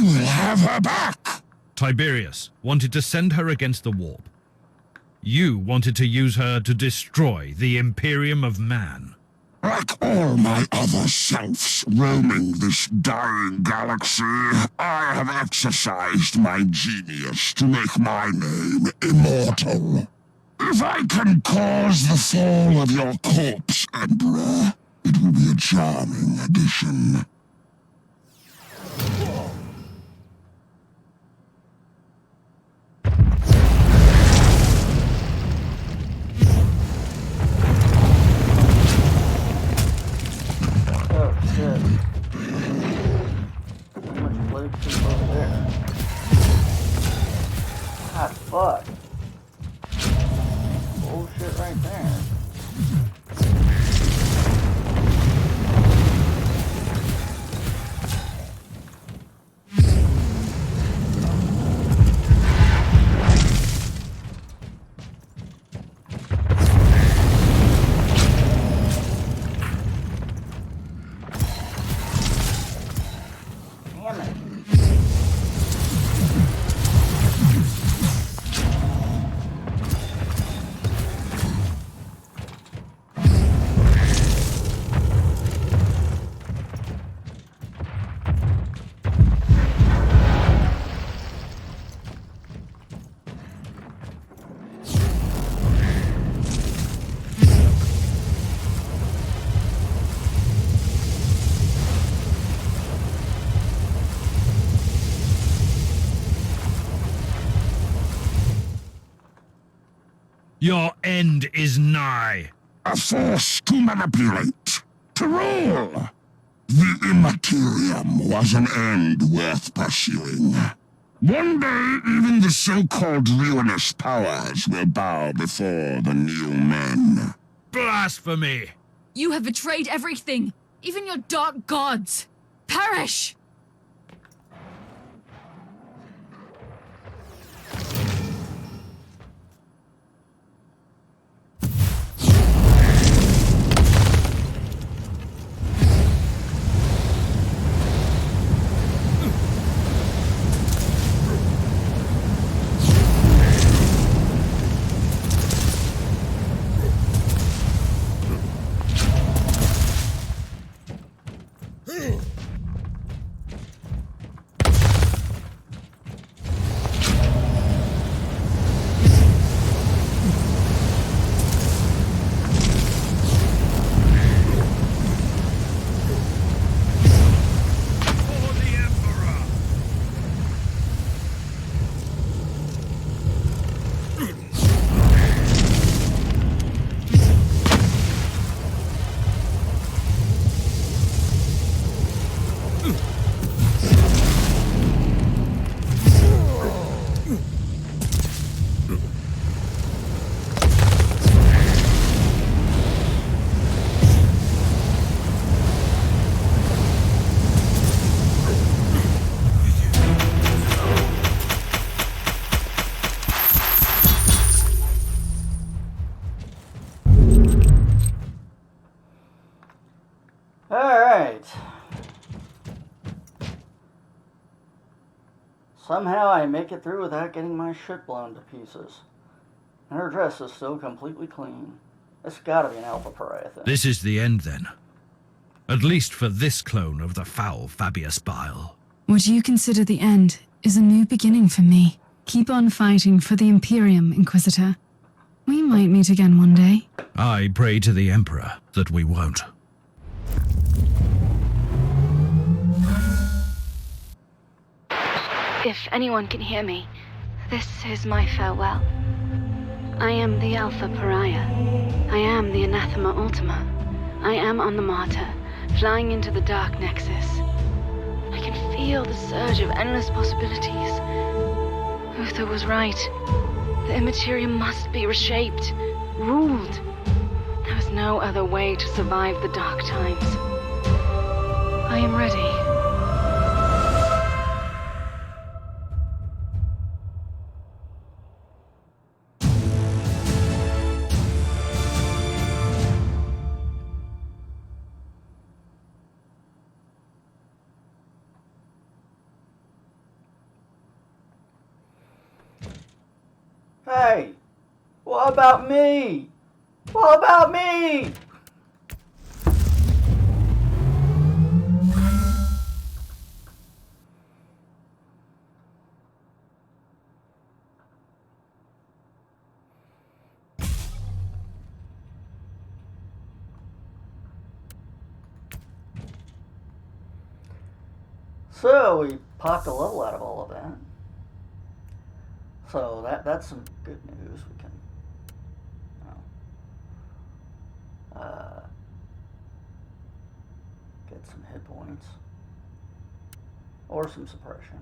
will have her back! Tiberius wanted to send her against the warp. You wanted to use her to destroy the Imperium of Man. Like all my other selves roaming this dying galaxy, I have exercised my genius to make my name immortal. If I can cause the fall of your corpse, Emperor, it will be a charming addition. Oh shit. How much blue keep over there? God fuck. Bullshit right there. Damn it. Your end is nigh. A force to manipulate, to rule. The Immaterium was an end worth pursuing. One day, even the so-called ruinous powers will bow before the new men. Blasphemy! You have betrayed everything, even your dark gods. Perish! Alright. Somehow I make it through without getting my shit blown to pieces. And her dress is still completely clean. It's gotta be an Alpha Pariah thing. This is the end, then. At least for this clone of the foul Fabius Bile. What you consider the end is a new beginning for me. Keep on fighting for the Imperium, Inquisitor. We might meet again one day. I pray to the Emperor that we won't. If anyone can hear me, this is my farewell. I am the Alpha Pariah. I am the Anathema Ultima. I am on the Martyr, flying into the Dark Nexus. I can feel the surge of endless possibilities. Uther was right. The Immaterium must be reshaped, ruled. There is no other way to survive the dark times. I am ready. Hey, what about me? What about me? So we popped a level out of all of that. So that's some good news. We can get some hit points or some suppression.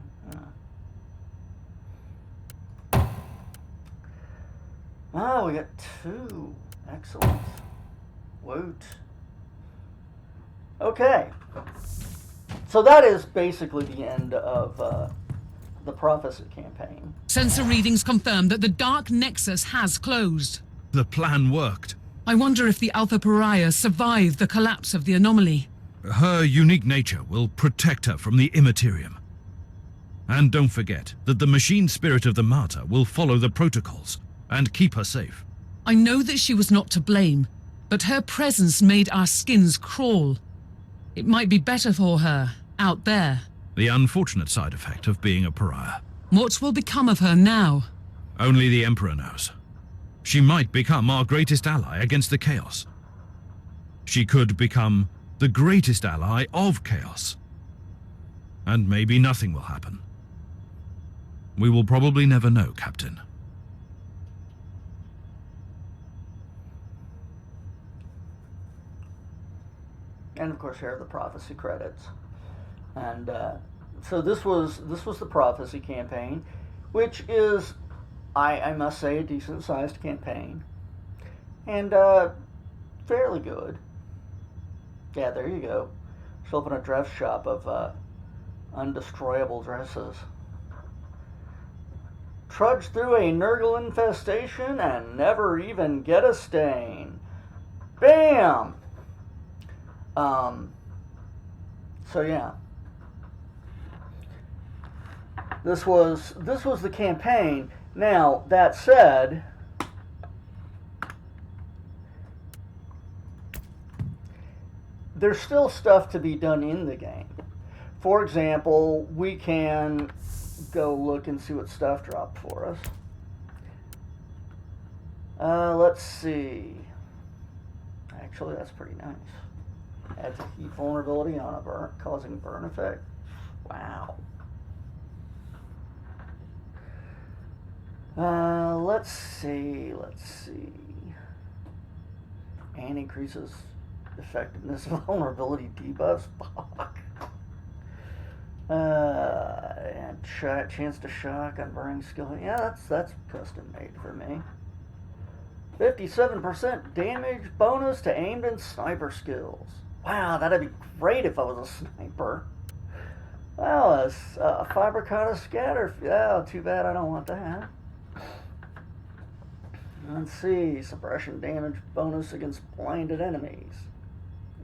Oh, we got 2. Excellent. Woot. Okay. So that is basically the end of the Prophecy campaign. Sensor readings confirm that the Dark Nexus has closed. The plan worked. I wonder if the Alpha Pariah survived the collapse of the anomaly. Her unique nature will protect her from the Immaterium. And don't forget that the machine spirit of the Martyr will follow the protocols and keep her safe. I know that she was not to blame, but her presence made our skins crawl. It might be better for her out there. The unfortunate side effect of being a pariah. What will become of her now? Only the Emperor knows. She might become our greatest ally against the Chaos. She could become the greatest ally of Chaos. And maybe nothing will happen. We will probably never know, Captain. And of course, here are the Prophecy credits. And so this was the Prophecy campaign, which is, I must say, a decent-sized campaign, and fairly good. Yeah, there you go. Show up in a dress shop of undestroyable dresses. Trudge through a Nurgle infestation and never even get a stain. Bam! So yeah. This was the campaign. Now, that said, there's still stuff to be done in the game. For example, we can go look and see what stuff dropped for us. Let's see. Actually, that's pretty nice. Adds a heat vulnerability on a burn, causing burn effect. Wow. Let's see. And increases effectiveness of vulnerability debuffs. Fuck. And chance to shock on burning skill. Yeah, that's custom made for me. 57% damage bonus to aimed and sniper skills. Wow, that'd be great if I was a sniper. Well, a fiber cotta scatter. Oh, too bad I don't want that. Let's see, suppression damage bonus against blinded enemies.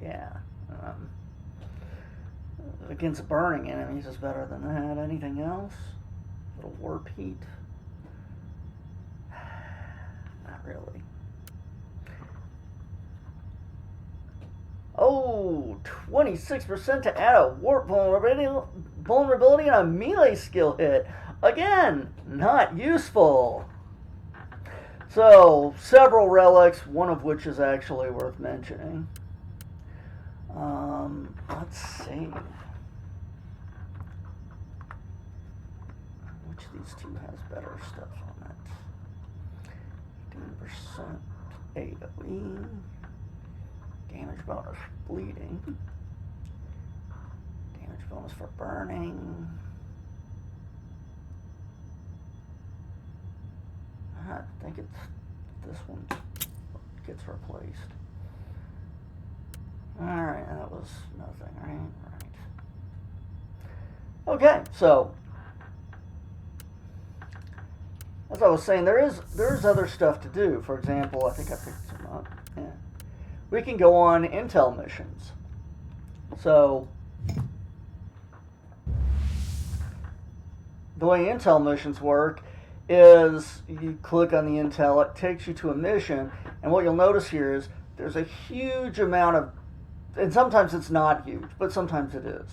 Yeah. Against burning enemies is better than that. Anything else? Little warp heat. Not really. Oh, 26% to add a warp vulnerability on a melee skill hit. Again, not useful. So, several relics, one of which is actually worth mentioning. Let's see. Which of these two has better stuff on it? 15% AoE. Damage bonus bleeding. Damage bonus for burning. I think it's this one gets replaced. Alright, that was nothing, right? Right. Okay, so as I was saying, there is other stuff to do. For example, I think I picked some up. Yeah. We can go on intel missions. So the way intel missions work is you click on the intel, it takes you to a mission, and what you'll notice here is there's a huge amount of, and sometimes it's not huge, but sometimes it is,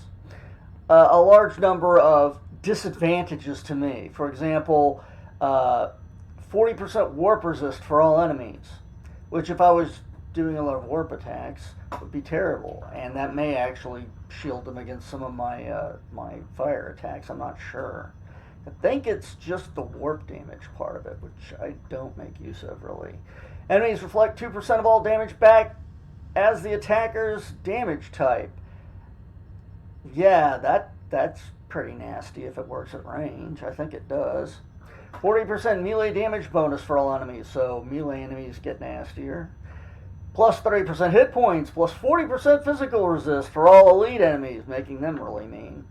a large number of disadvantages to me. For example, 40% warp resist for all enemies, which if I was doing a lot of warp attacks would be terrible, and that may actually shield them against some of my my fire attacks. I'm not sure. I think it's just the warp damage part of it, which I don't make use of really. Enemies reflect 2% of all damage back as the attacker's damage type. Yeah, that's pretty nasty if it works at range. I think it does. 40% melee damage bonus for all enemies, so melee enemies get nastier. Plus 30% hit points, plus 40% physical resist for all elite enemies, making them really mean.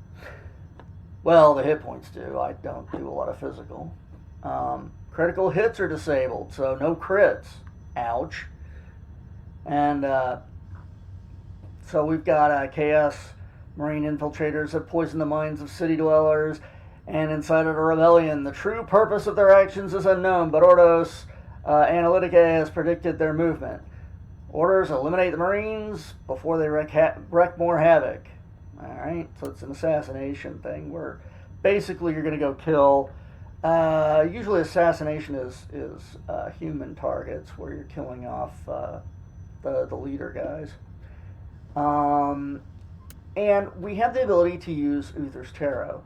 Well, the hit points do. I don't do a lot of physical. Critical hits are disabled, so no crits. Ouch. And so we've got Chaos Marine infiltrators that poison the minds of city dwellers and incited a rebellion. The true purpose of their actions is unknown, but Ordos Analytica has predicted their movement. Orders eliminate the Marines before they wreak more havoc. Alright, so it's an assassination thing where basically you're going to go kill. Usually assassination is human targets where you're killing off the leader guys. And we have the ability to use Uther's Tarot.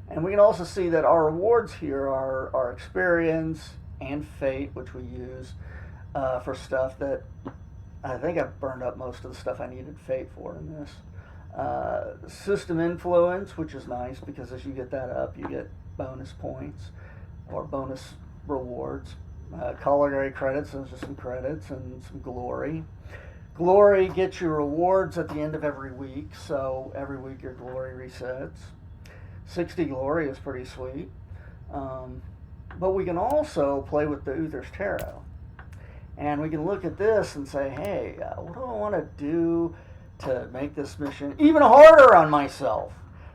And we can also see that our rewards here are experience and fate, which we use for stuff that I think I've burned up most of the stuff I needed fate for in this. System influence, which is nice because as you get that up, you get bonus points or bonus rewards. Culinary credits, those are some credits, and some glory. Glory gets you rewards at the end of every week, so every week your glory resets. 60 glory is pretty sweet. But we can also play with the Uther's Tarot. And we can look at this and say, hey, what do I want to do to make this mission even harder on myself?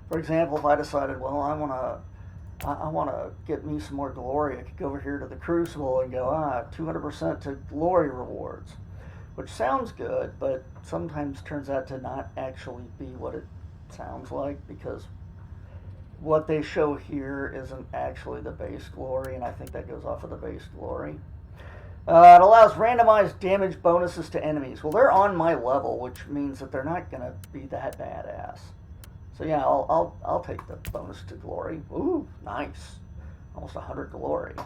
For example, if I decided, well, I want to get me some more glory, I could go over here to the Crucible and go, 200% to glory rewards, which sounds good, but sometimes turns out to not actually be what it sounds like, because what they show here isn't actually the base glory, and I think that goes off of the base glory. It allows randomized damage bonuses to enemies. Well, they're on my level, which means that they're not going to be that badass. So yeah, I'll take the bonus to glory. Ooh, nice. Almost 100 glory.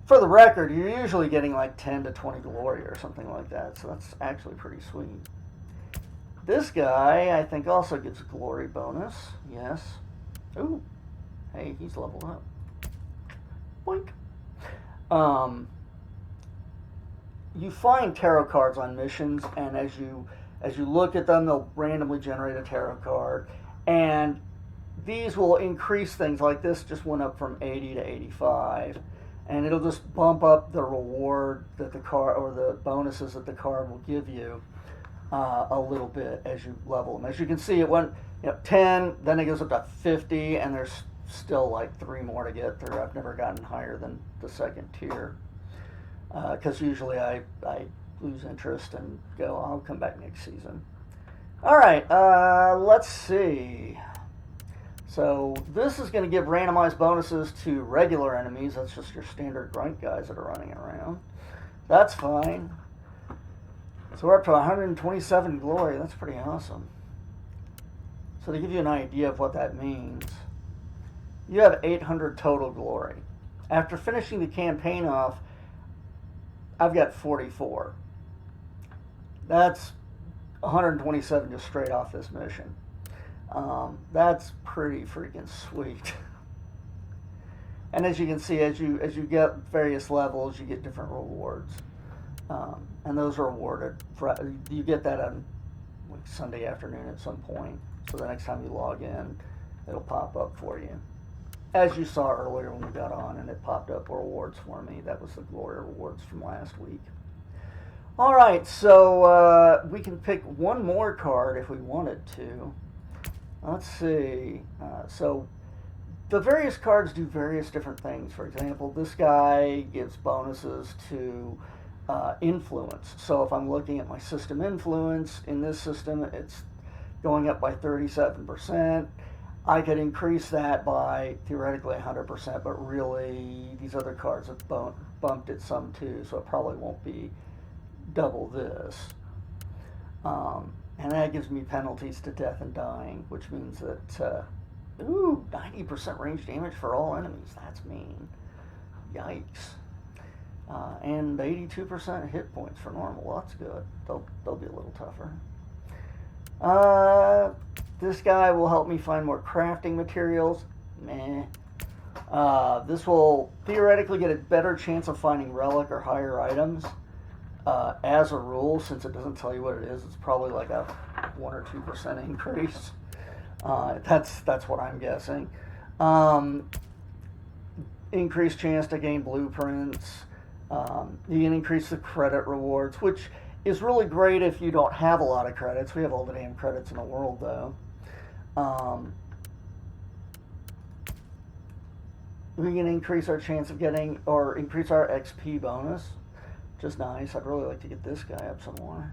For the record, you're usually getting like 10 to 20 glory or something like that, so that's actually pretty sweet. This guy, I think, also gets a glory bonus. Yes. Ooh. Hey, he's leveled up. Boink. You find tarot cards on missions, and as you look at them, they'll randomly generate a tarot card, and these will increase things. Like this just went up from 80 to 85, and it'll just bump up the reward that the card, or the bonuses that the card will give you a little bit as you level them. As you can see, it went 10, then it goes up to 50, and there's still like 3 more to get through. I've never gotten higher than the second tier. Because usually I lose interest and go, I'll come back next season. Alright, let's see. So this is going to give randomized bonuses to regular enemies. That's just your standard grunt guys that are running around. That's fine. So we're up to 127 glory. That's pretty awesome. So to give you an idea of what that means, you have 800 total glory. After finishing the campaign off, I've got 44. That's 127 just straight off this mission. That's pretty freaking sweet. And as you can see, as you get various levels, you get different rewards. And those are awarded. You get that on like Sunday afternoon at some point. So the next time you log in, it'll pop up for you. As you saw earlier when we got on, and it popped up rewards for me. That was the glory rewards from last week. Alright, so we can pick one more card if we wanted to. Let's see. So the various cards do various different things. For example, this guy gives bonuses to influence. So if I'm looking at my system influence, in this system it's going up by 37%. I could increase that by theoretically 100%, but really these other cards have bumped it some too, so it probably won't be double this. And that gives me penalties to death and dying, which means that, 90% range damage for all enemies. That's mean. Yikes. And 82% hit points for normal. That's good. They'll be a little tougher. This guy will help me find more crafting materials. Meh. This will theoretically get a better chance of finding relic or higher items. As a rule, since it doesn't tell you what it is, it's probably like a 1 or 2% increase. That's what I'm guessing. Increased chance to gain blueprints. You can increase the credit rewards, which is really great if you don't have a lot of credits. We have all the damn credits in the world, though. We can increase our chance of getting, or increase our XP bonus, which is nice. I'd really like to get this guy up some more.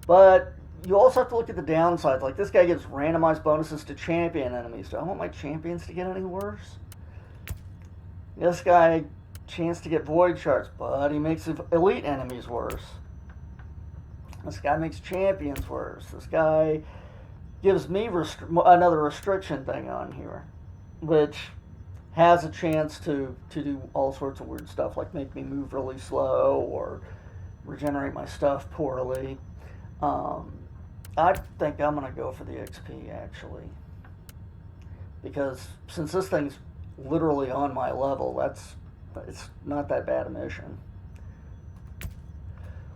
But you also have to look at the downsides. Like, this guy gives randomized bonuses to champion enemies. Do I want my champions to get any worse? This guy, chance to get void shards, but he makes elite enemies worse. This guy makes champions worse. This guy gives me another restriction thing on here, which has a chance to do all sorts of weird stuff, like make me move really slow or regenerate my stuff poorly. I think I'm going to go for the XP, actually. Because since this thing's literally on my level, it's not that bad a mission.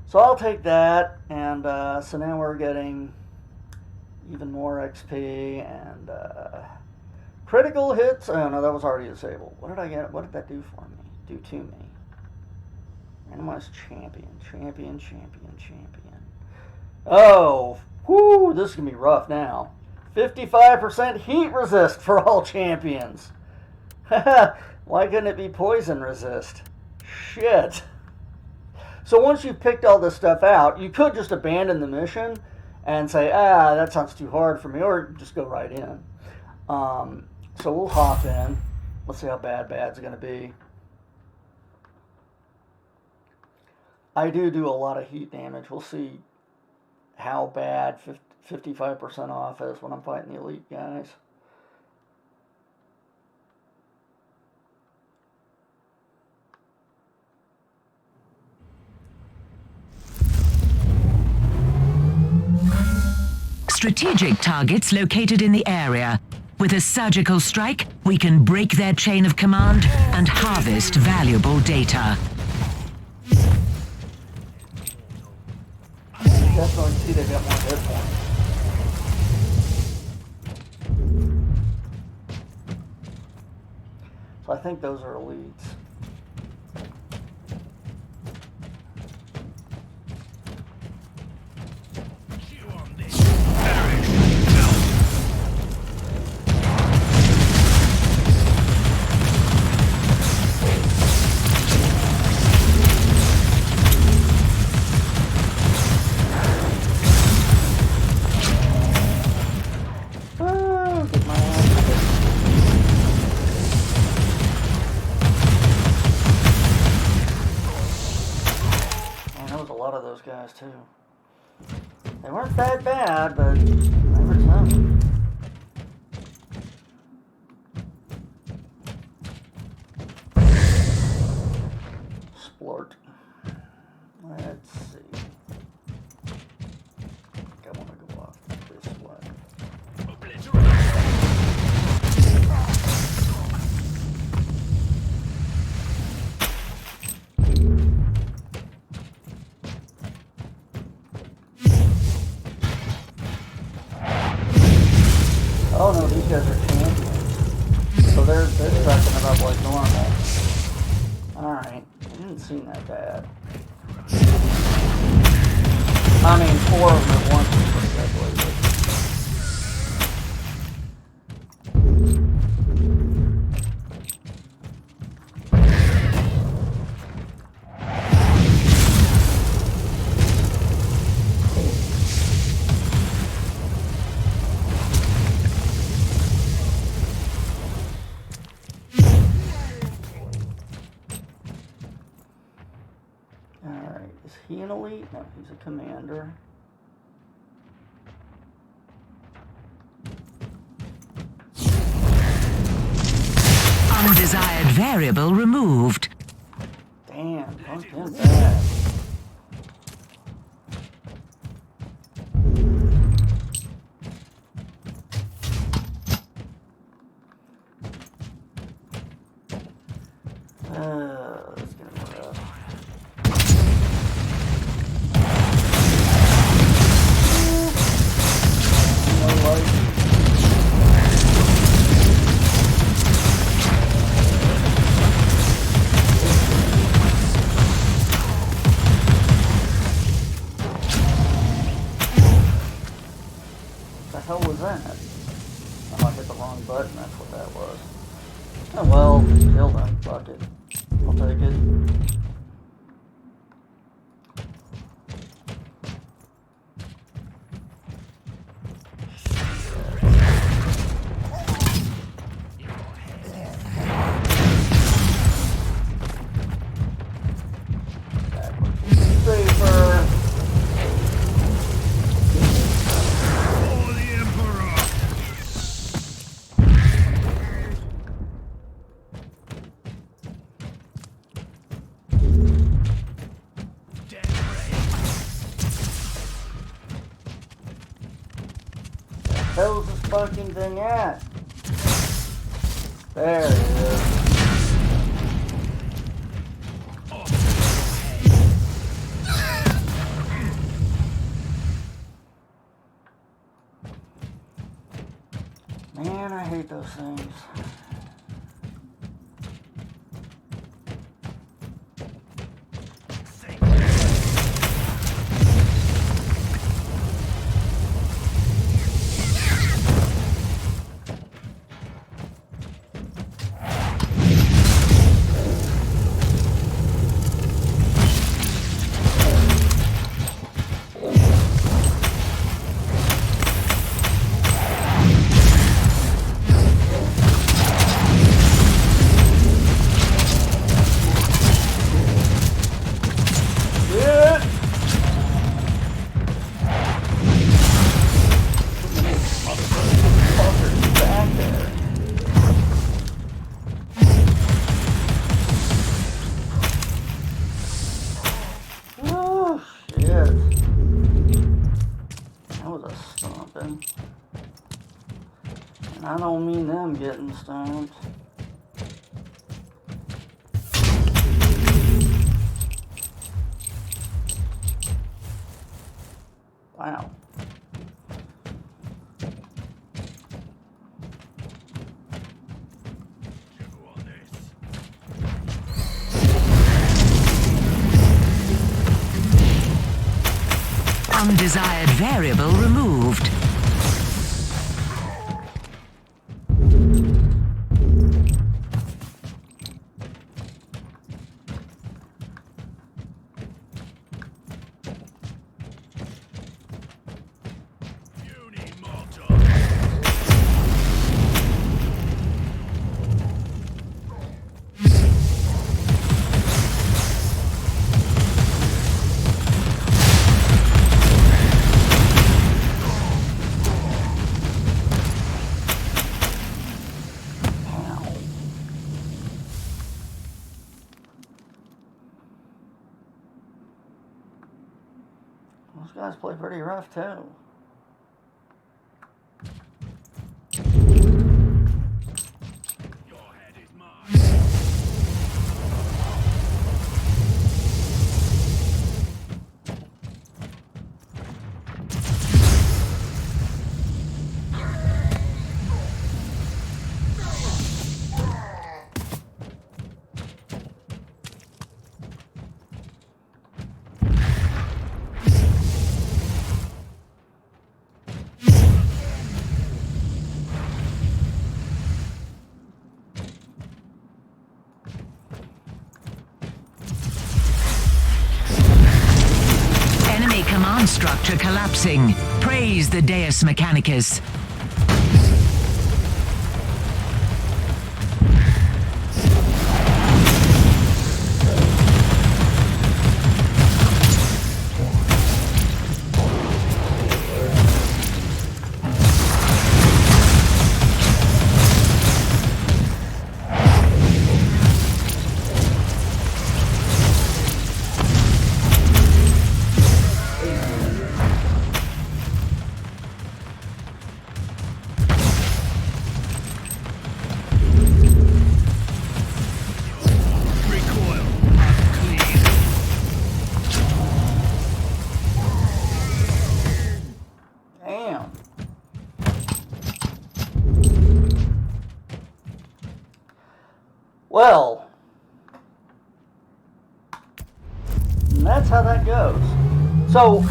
So I'll take that, and so now we're getting even more XP, and critical hits. Oh no, that was already disabled. What did I get? What did that do for me? Do to me? Randomized champion. Oh, whoo, this is going to be rough now. 55% heat resist for all champions. Why couldn't it be poison resist? Shit. So once you've picked all this stuff out, you could just abandon the mission and say, that sounds too hard for me, or just go right in. So we'll hop in. Let's see how bad's going to be. I do a lot of heat damage. We'll see how bad 55% off is when I'm fighting the elite guys. Strategic targets located in the area. With a surgical strike, we can break their chain of command and harvest valuable data. Definitely see they've got more hit points. So I think those are elites. Guys too. They weren't that bad, but they were tough. Splort. Let's see. I want to go off this way. Oh no, these guys are champions. So they're sucking it up like normal. Alright, it didn't seem that bad. I mean, 4 of them at once is pretty ugly, but he an elite? No, he's a commander. Undesired variable removed. Damn, fucking bad. Let's get him up. No light. The hell was that? Oh, I hit the wrong button, that's what that was. Oh well, killed him, fuck it. I'll take it. Safer. Hell's this fucking thing at? There it is. Man, I hate those things. I don't mean them getting stomped. Wow. Undesired variable removed. Those guys play pretty rough too. Command structure collapsing. Praise the Deus Mechanicus. Well, and that's how that goes. So,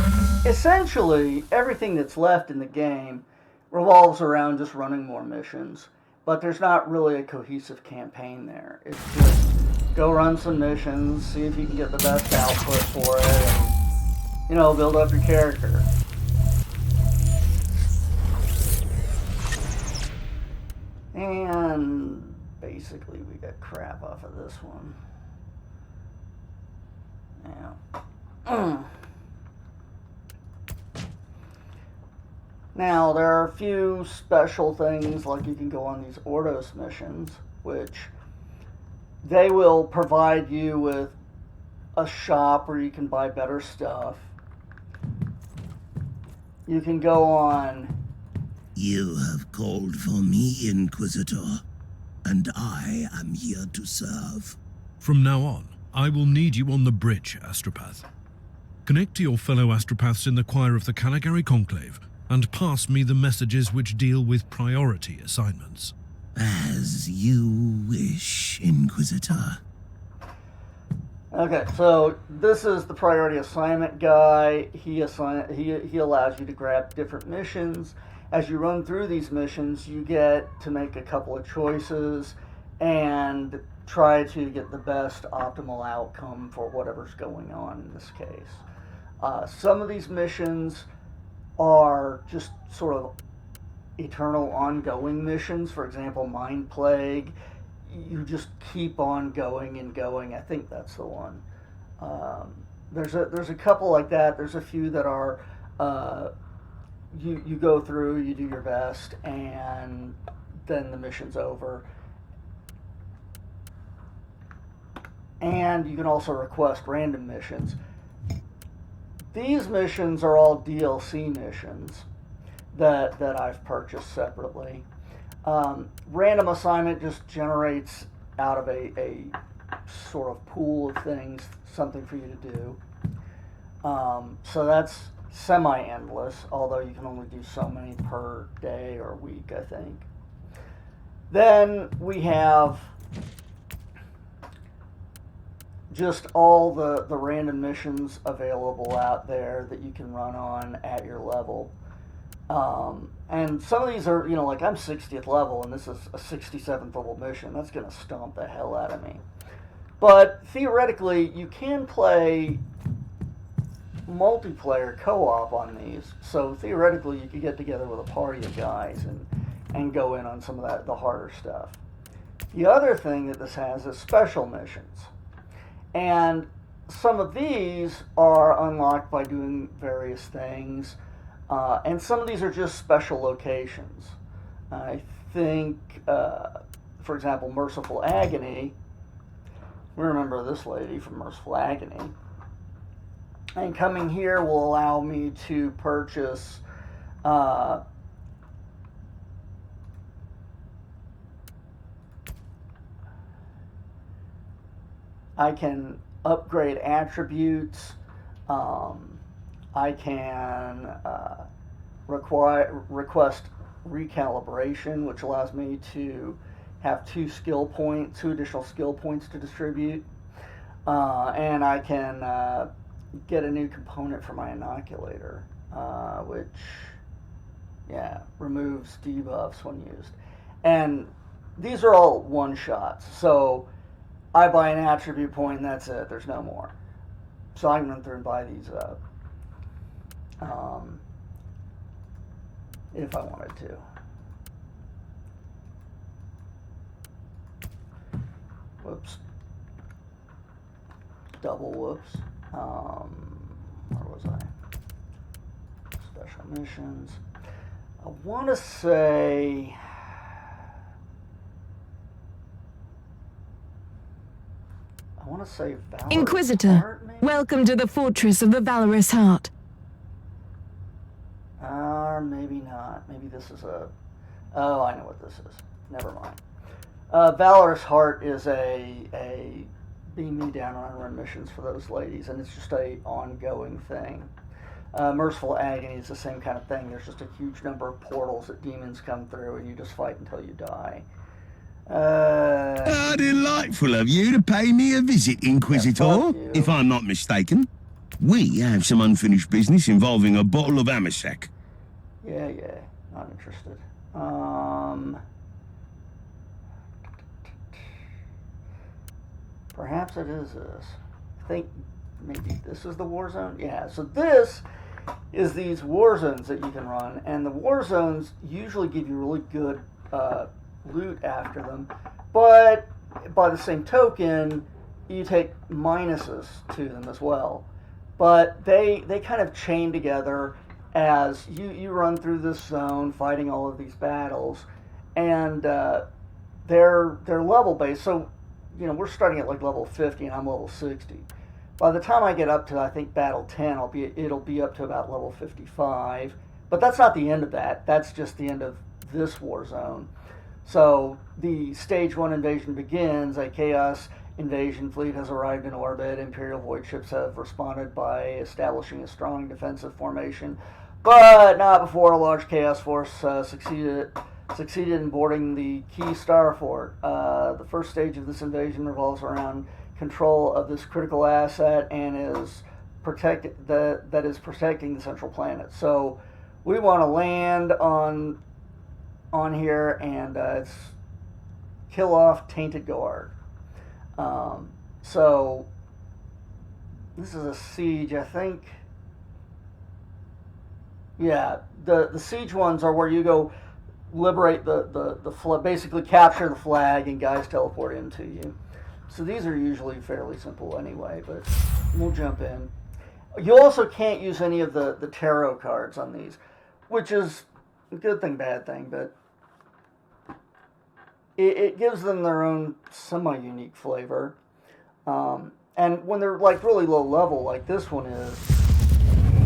essentially, everything that's left in the game revolves around just running more missions. But there's not really a cohesive campaign there. It's just go run some missions, see if you can get the best output for it, and, you know, build up your character. And basically we got crap off of this one. Yeah. Now, there are a few special things, like you can go on these Ordos missions, which they will provide you with a shop where you can buy better stuff. You can go on... You have called for me, Inquisitor, and I am here to serve. From now on, I will need you on the bridge, Astropath. Connect to your fellow Astropaths in the choir of the Caligari Conclave, and pass me the messages which deal with priority assignments. As you wish, Inquisitor. Okay, so this is the priority assignment guy. He allows you to grab different missions. As you run through these missions, you get to make a couple of choices and try to get the best optimal outcome for whatever's going on in this case. Some of these missions are just sort of eternal ongoing missions. For example, Mind Plague, you just keep on going and going. I think that's the one. There's a couple like that. There's a few that are you go through, you do your best, and then the mission's over. And you can also request random missions. These missions are all DLC missions that I've purchased separately. Random assignment just generates out of a sort of pool of things something for you to do. So that's semi-endless, although you can only do so many per day or week, I think. Then we have just all the random missions available out there that you can run on at your level. And some of these are, you know, like I'm 60th level and this is a 67th level mission. That's going to stomp the hell out of me. But theoretically, you can play multiplayer co-op on these. So theoretically, you could get together with a party of guys and go in on some of the harder stuff. The other thing that this has is special missions. And some of these are unlocked by doing various things. And some of these are just special locations. I think, for example, Merciful Agony. We remember this lady from Merciful Agony. And coming here will allow me to purchase I can upgrade attributes. I can request recalibration, which allows me to have two additional skill points to distribute. And I can get a new component for my inoculator, which, removes debuffs when used. And these are all one-shots, so I buy an attribute point and that's it, there's no more. So I can run through and buy these up. If I wanted to. Whoops. Double whoops. Where was I? Special missions. I want to say... Valorous Inquisitor, Heart, maybe? welcome to the fortress of the Valorous Heart. Or maybe not. Maybe this is a... Oh, I know what this is. Never mind. Valorous Heart is a beam me down on run missions for those ladies, and it's just a ongoing thing. Merciful Agony is the same kind of thing. There's just a huge number of portals that demons come through, and you just fight until you die. Delightful of you to pay me a visit, Inquisitor, fuck you. if I'm not mistaken. We have some unfinished business involving a bottle of Amasec. Yeah, not interested. Perhaps it is this. I think maybe this is the war zone. Yeah, so this is these war zones that you can run, and the war zones usually give you really good loot after them, but by the same token, you take minuses to them as well. But they kind of chain together as you run through this zone fighting all of these battles, and they're level based. So, you know, we're starting at like level 50 and I'm level 60. By the time I get up to, I think, battle 10, it'll be up to about level 55. But that's not the end of that. That's just the end of this war zone. So the stage 1 invasion begins. A Chaos invasion fleet has arrived in orbit. Imperial void ships have responded by establishing a strong defensive formation, but not before a large Chaos force succeeded in boarding the key star fort. The first stage of this invasion revolves around control of this critical asset and is protecting the central planet. So we want to land on here and it's kill off Tainted Guard. So this is a siege, I think. Yeah, the siege ones are where you go liberate the flag, basically capture the flag, and guys teleport into you. So these are usually fairly simple anyway, but we'll jump in. You also can't use any of the tarot cards on these, which is a good thing, bad thing, but it gives them their own semi-unique flavor. And when they're like really low level, like this one is,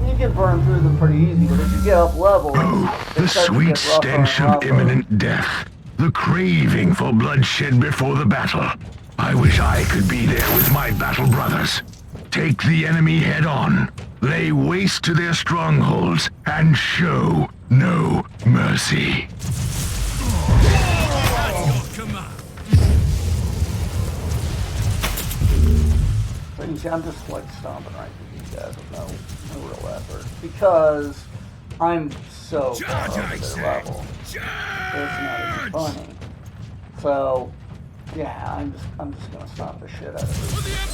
you can burn through them pretty easy, but as you get up level, The sweet stench of imminent death. The craving for bloodshed before the battle. I wish I could be there with my battle brothers. Take the enemy head on, lay waste to their strongholds, and show no mercy. So you see, I'm just like stomping right through these guys with no real effort, because I'm so far over their level. It's not even funny. So yeah, I'm just gonna stomp the shit out of this.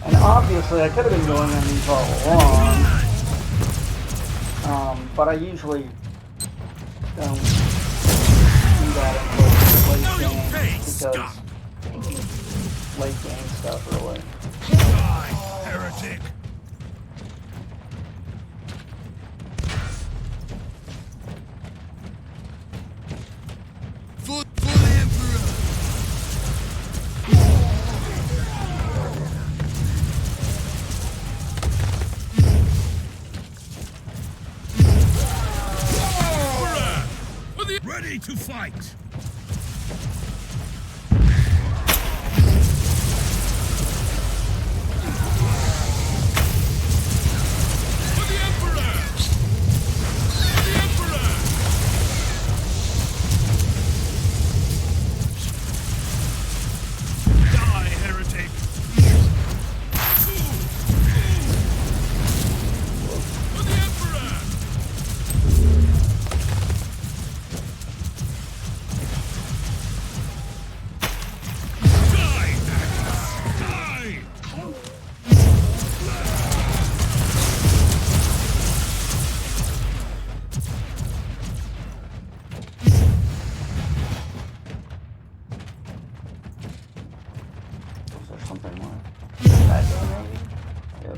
And obviously I could have been going on these all along, but I usually don't do that until late game, because late game stuff really. Heretic. For the Emperor! Ready to fight!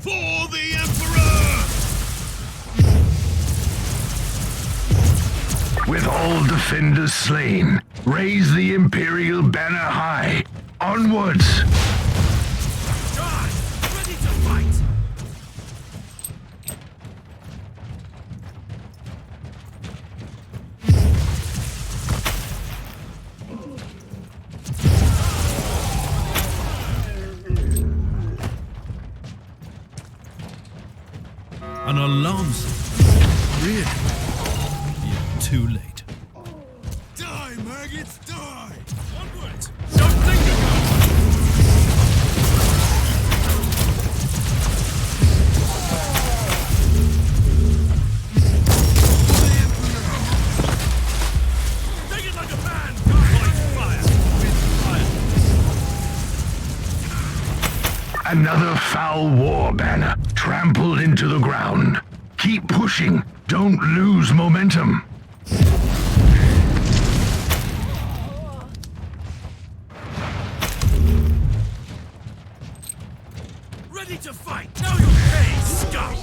For the Emperor! With all defenders slain, raise the Imperial banner high. Onwards! God, ready to fight! An alarm system? Really? You're too late. Die, Another foul war banner trampled into the ground. Keep pushing. Don't lose momentum. Ready to fight! Now you're paid, scum!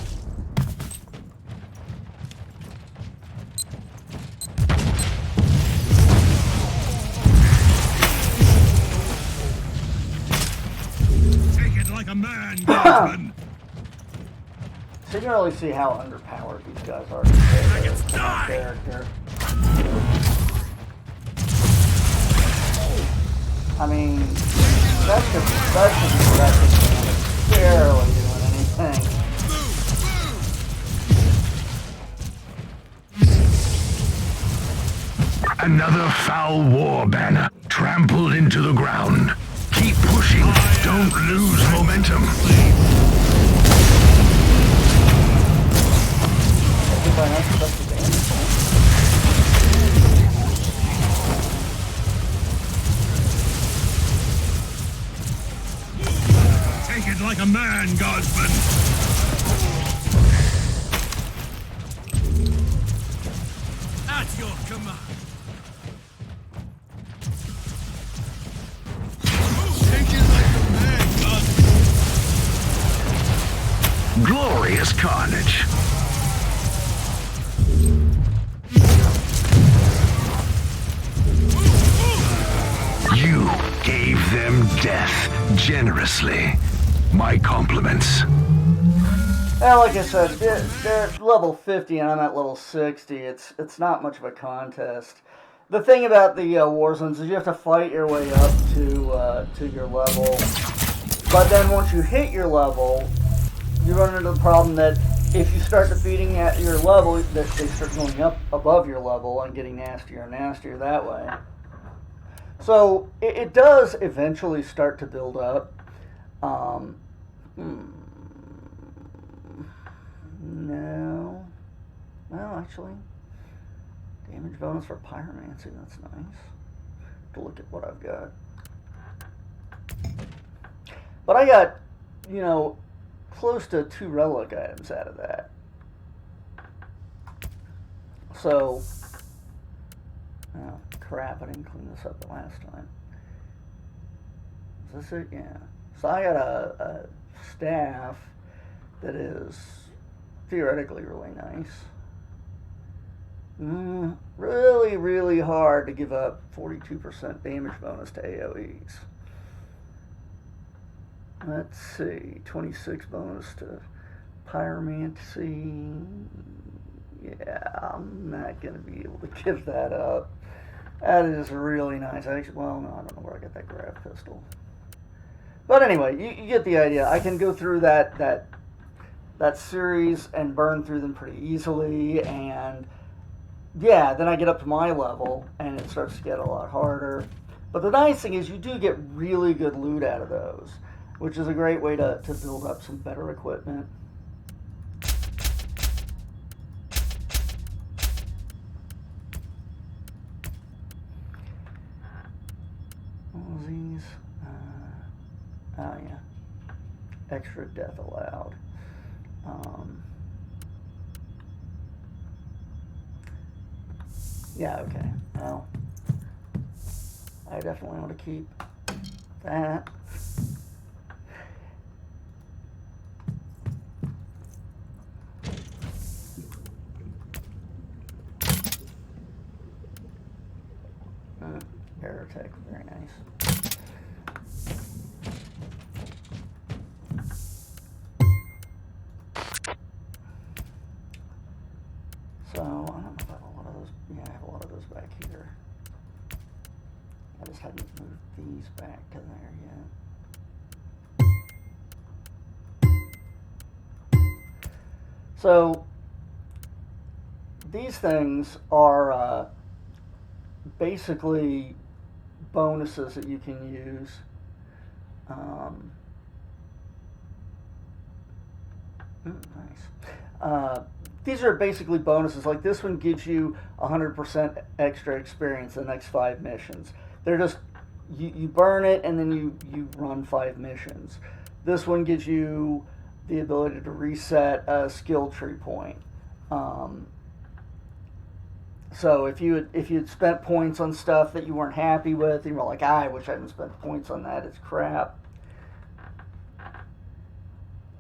Take it like a man, guardsman. So you can really see how underpowered these guys are compared to my character. I mean, that's just barely doing anything. Another foul war banner trampled into the ground. Keep pushing. Don't lose momentum. Take it like a man, guardsman. At your command. Take it like a man, guardsman. Glorious carnage. You gave them death generously. My compliments. Well, like I said, they're level 50 and I'm at level 60. It's not much of a contest. The thing about the war zones is you have to fight your way up to your level. But then once you hit your level, you run into the problem that if you start defeating at your level, that they start going up above your level and getting nastier and nastier that way. So it does eventually start to build up. No. Well, actually, damage bonus for pyromancy, that's nice. To look at what I've got. But I got, you know, close to 2 relic items out of that. So, oh, crap, I didn't clean this up the last time. Is this it? Yeah. So I got a staff that is theoretically really nice. Really, really hard to give up 42% damage bonus to AoEs. Let's see, 26 bonus to pyromancy. Yeah, I'm not going to be able to give that up. That is really nice. Actually, well, no, I don't know where I got that grav pistol. But anyway, you get the idea. I can go through that series and burn through them pretty easily, and yeah, then I get up to my level and it starts to get a lot harder. But the nice thing is you do get really good loot out of those, which is a great way to build up some better equipment. What was these? Oh yeah, extra death allowed. Yeah, okay. Well, I definitely want to keep that. Aerotech, very nice. So, I don't know if I have a lot of those. Yeah, I have a lot of those back here. I just hadn't moved these back to there yet. So, these things are basically bonuses that you can use. Nice. These are basically bonuses. Like this one gives you 100% extra experience the next 5 missions. They're just, you burn it and then you run 5 missions. This one gives you the ability to reset a skill tree point. So if you'd spent points on stuff that you weren't happy with, and you were like, I wish I hadn't spent points on that, it's crap.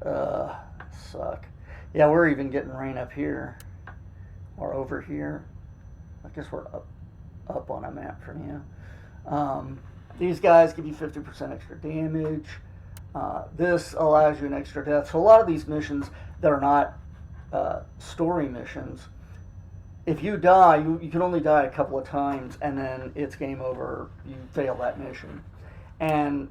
Suck. Yeah, we're even getting rain up here. Or over here. I guess we're up on a map from you. These guys give you 50% extra damage. This allows you an extra death. So a lot of these missions that are not story missions, if you die, you can only die a couple of times, and then it's game over. You fail that mission. And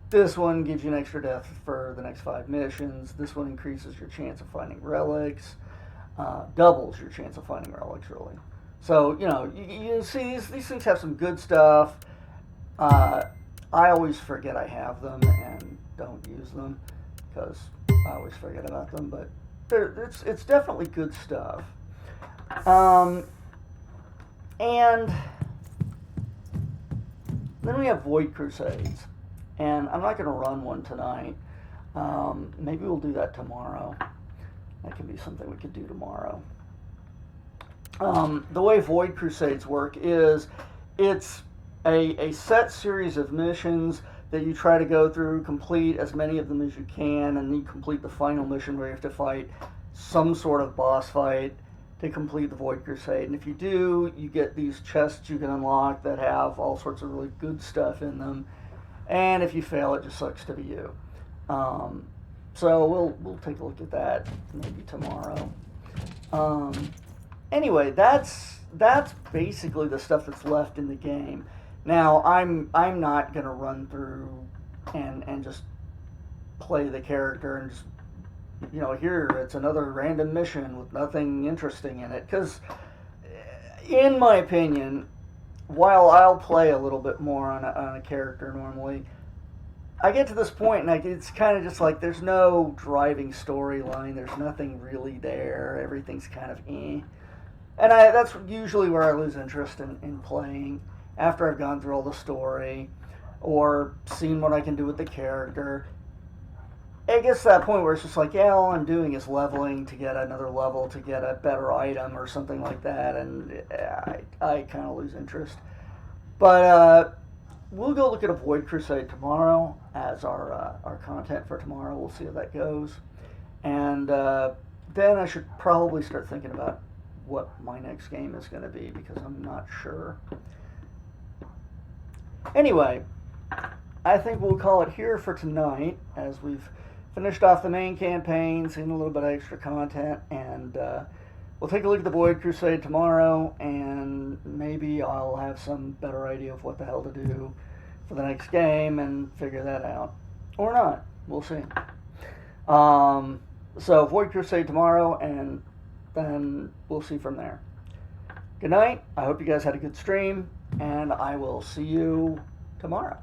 this one gives you an extra death for the next 5 missions. This one increases your chance of finding relics. Doubles your chance of finding relics, really. So, you see these things have some good stuff. I always forget I have them and don't use them because I always forget about them, but it's definitely good stuff. And then we have Void Crusades, and I'm not going to run one tonight. Maybe we'll do that tomorrow. That can be something we could do tomorrow. The way Void Crusades work is it's a set series of missions that you try to go through, complete as many of them as you can, and then you complete the final mission where you have to fight some sort of boss fight to complete the Void Crusade. And if you do, you get these chests you can unlock that have all sorts of really good stuff in them. And if you fail, it just sucks to be you. So we'll take a look at that maybe tomorrow. Anyway, that's basically the stuff that's left in the game. Now I'm not gonna run through and just play the character and just here it's another random mission with nothing interesting in it, because in my opinion, while I'll play a little bit more on a character normally, I get to this point and it's kind of just like there's no driving storyline, there's nothing really there, everything's kind of eh. And that's usually where I lose interest in playing, after I've gone through all the story or seen what I can do with the character. It gets to that point where it's just like, yeah, all I'm doing is leveling to get another level, to get a better item or something like that, and I kind of lose interest. But we'll go look at a Void Crusade tomorrow as our content for tomorrow. We'll see how that goes. And then I should probably start thinking about what my next game is going to be, because I'm not sure. Anyway, I think we'll call it here for tonight, as we've finished off the main campaign, seen a little bit of extra content, and we'll take a look at the Void Crusade tomorrow, and maybe I'll have some better idea of what the hell to do for the next game and figure that out. Or not. We'll see. So, Void Crusade tomorrow, and then we'll see from there. Good night. I hope you guys had a good stream, and I will see you tomorrow.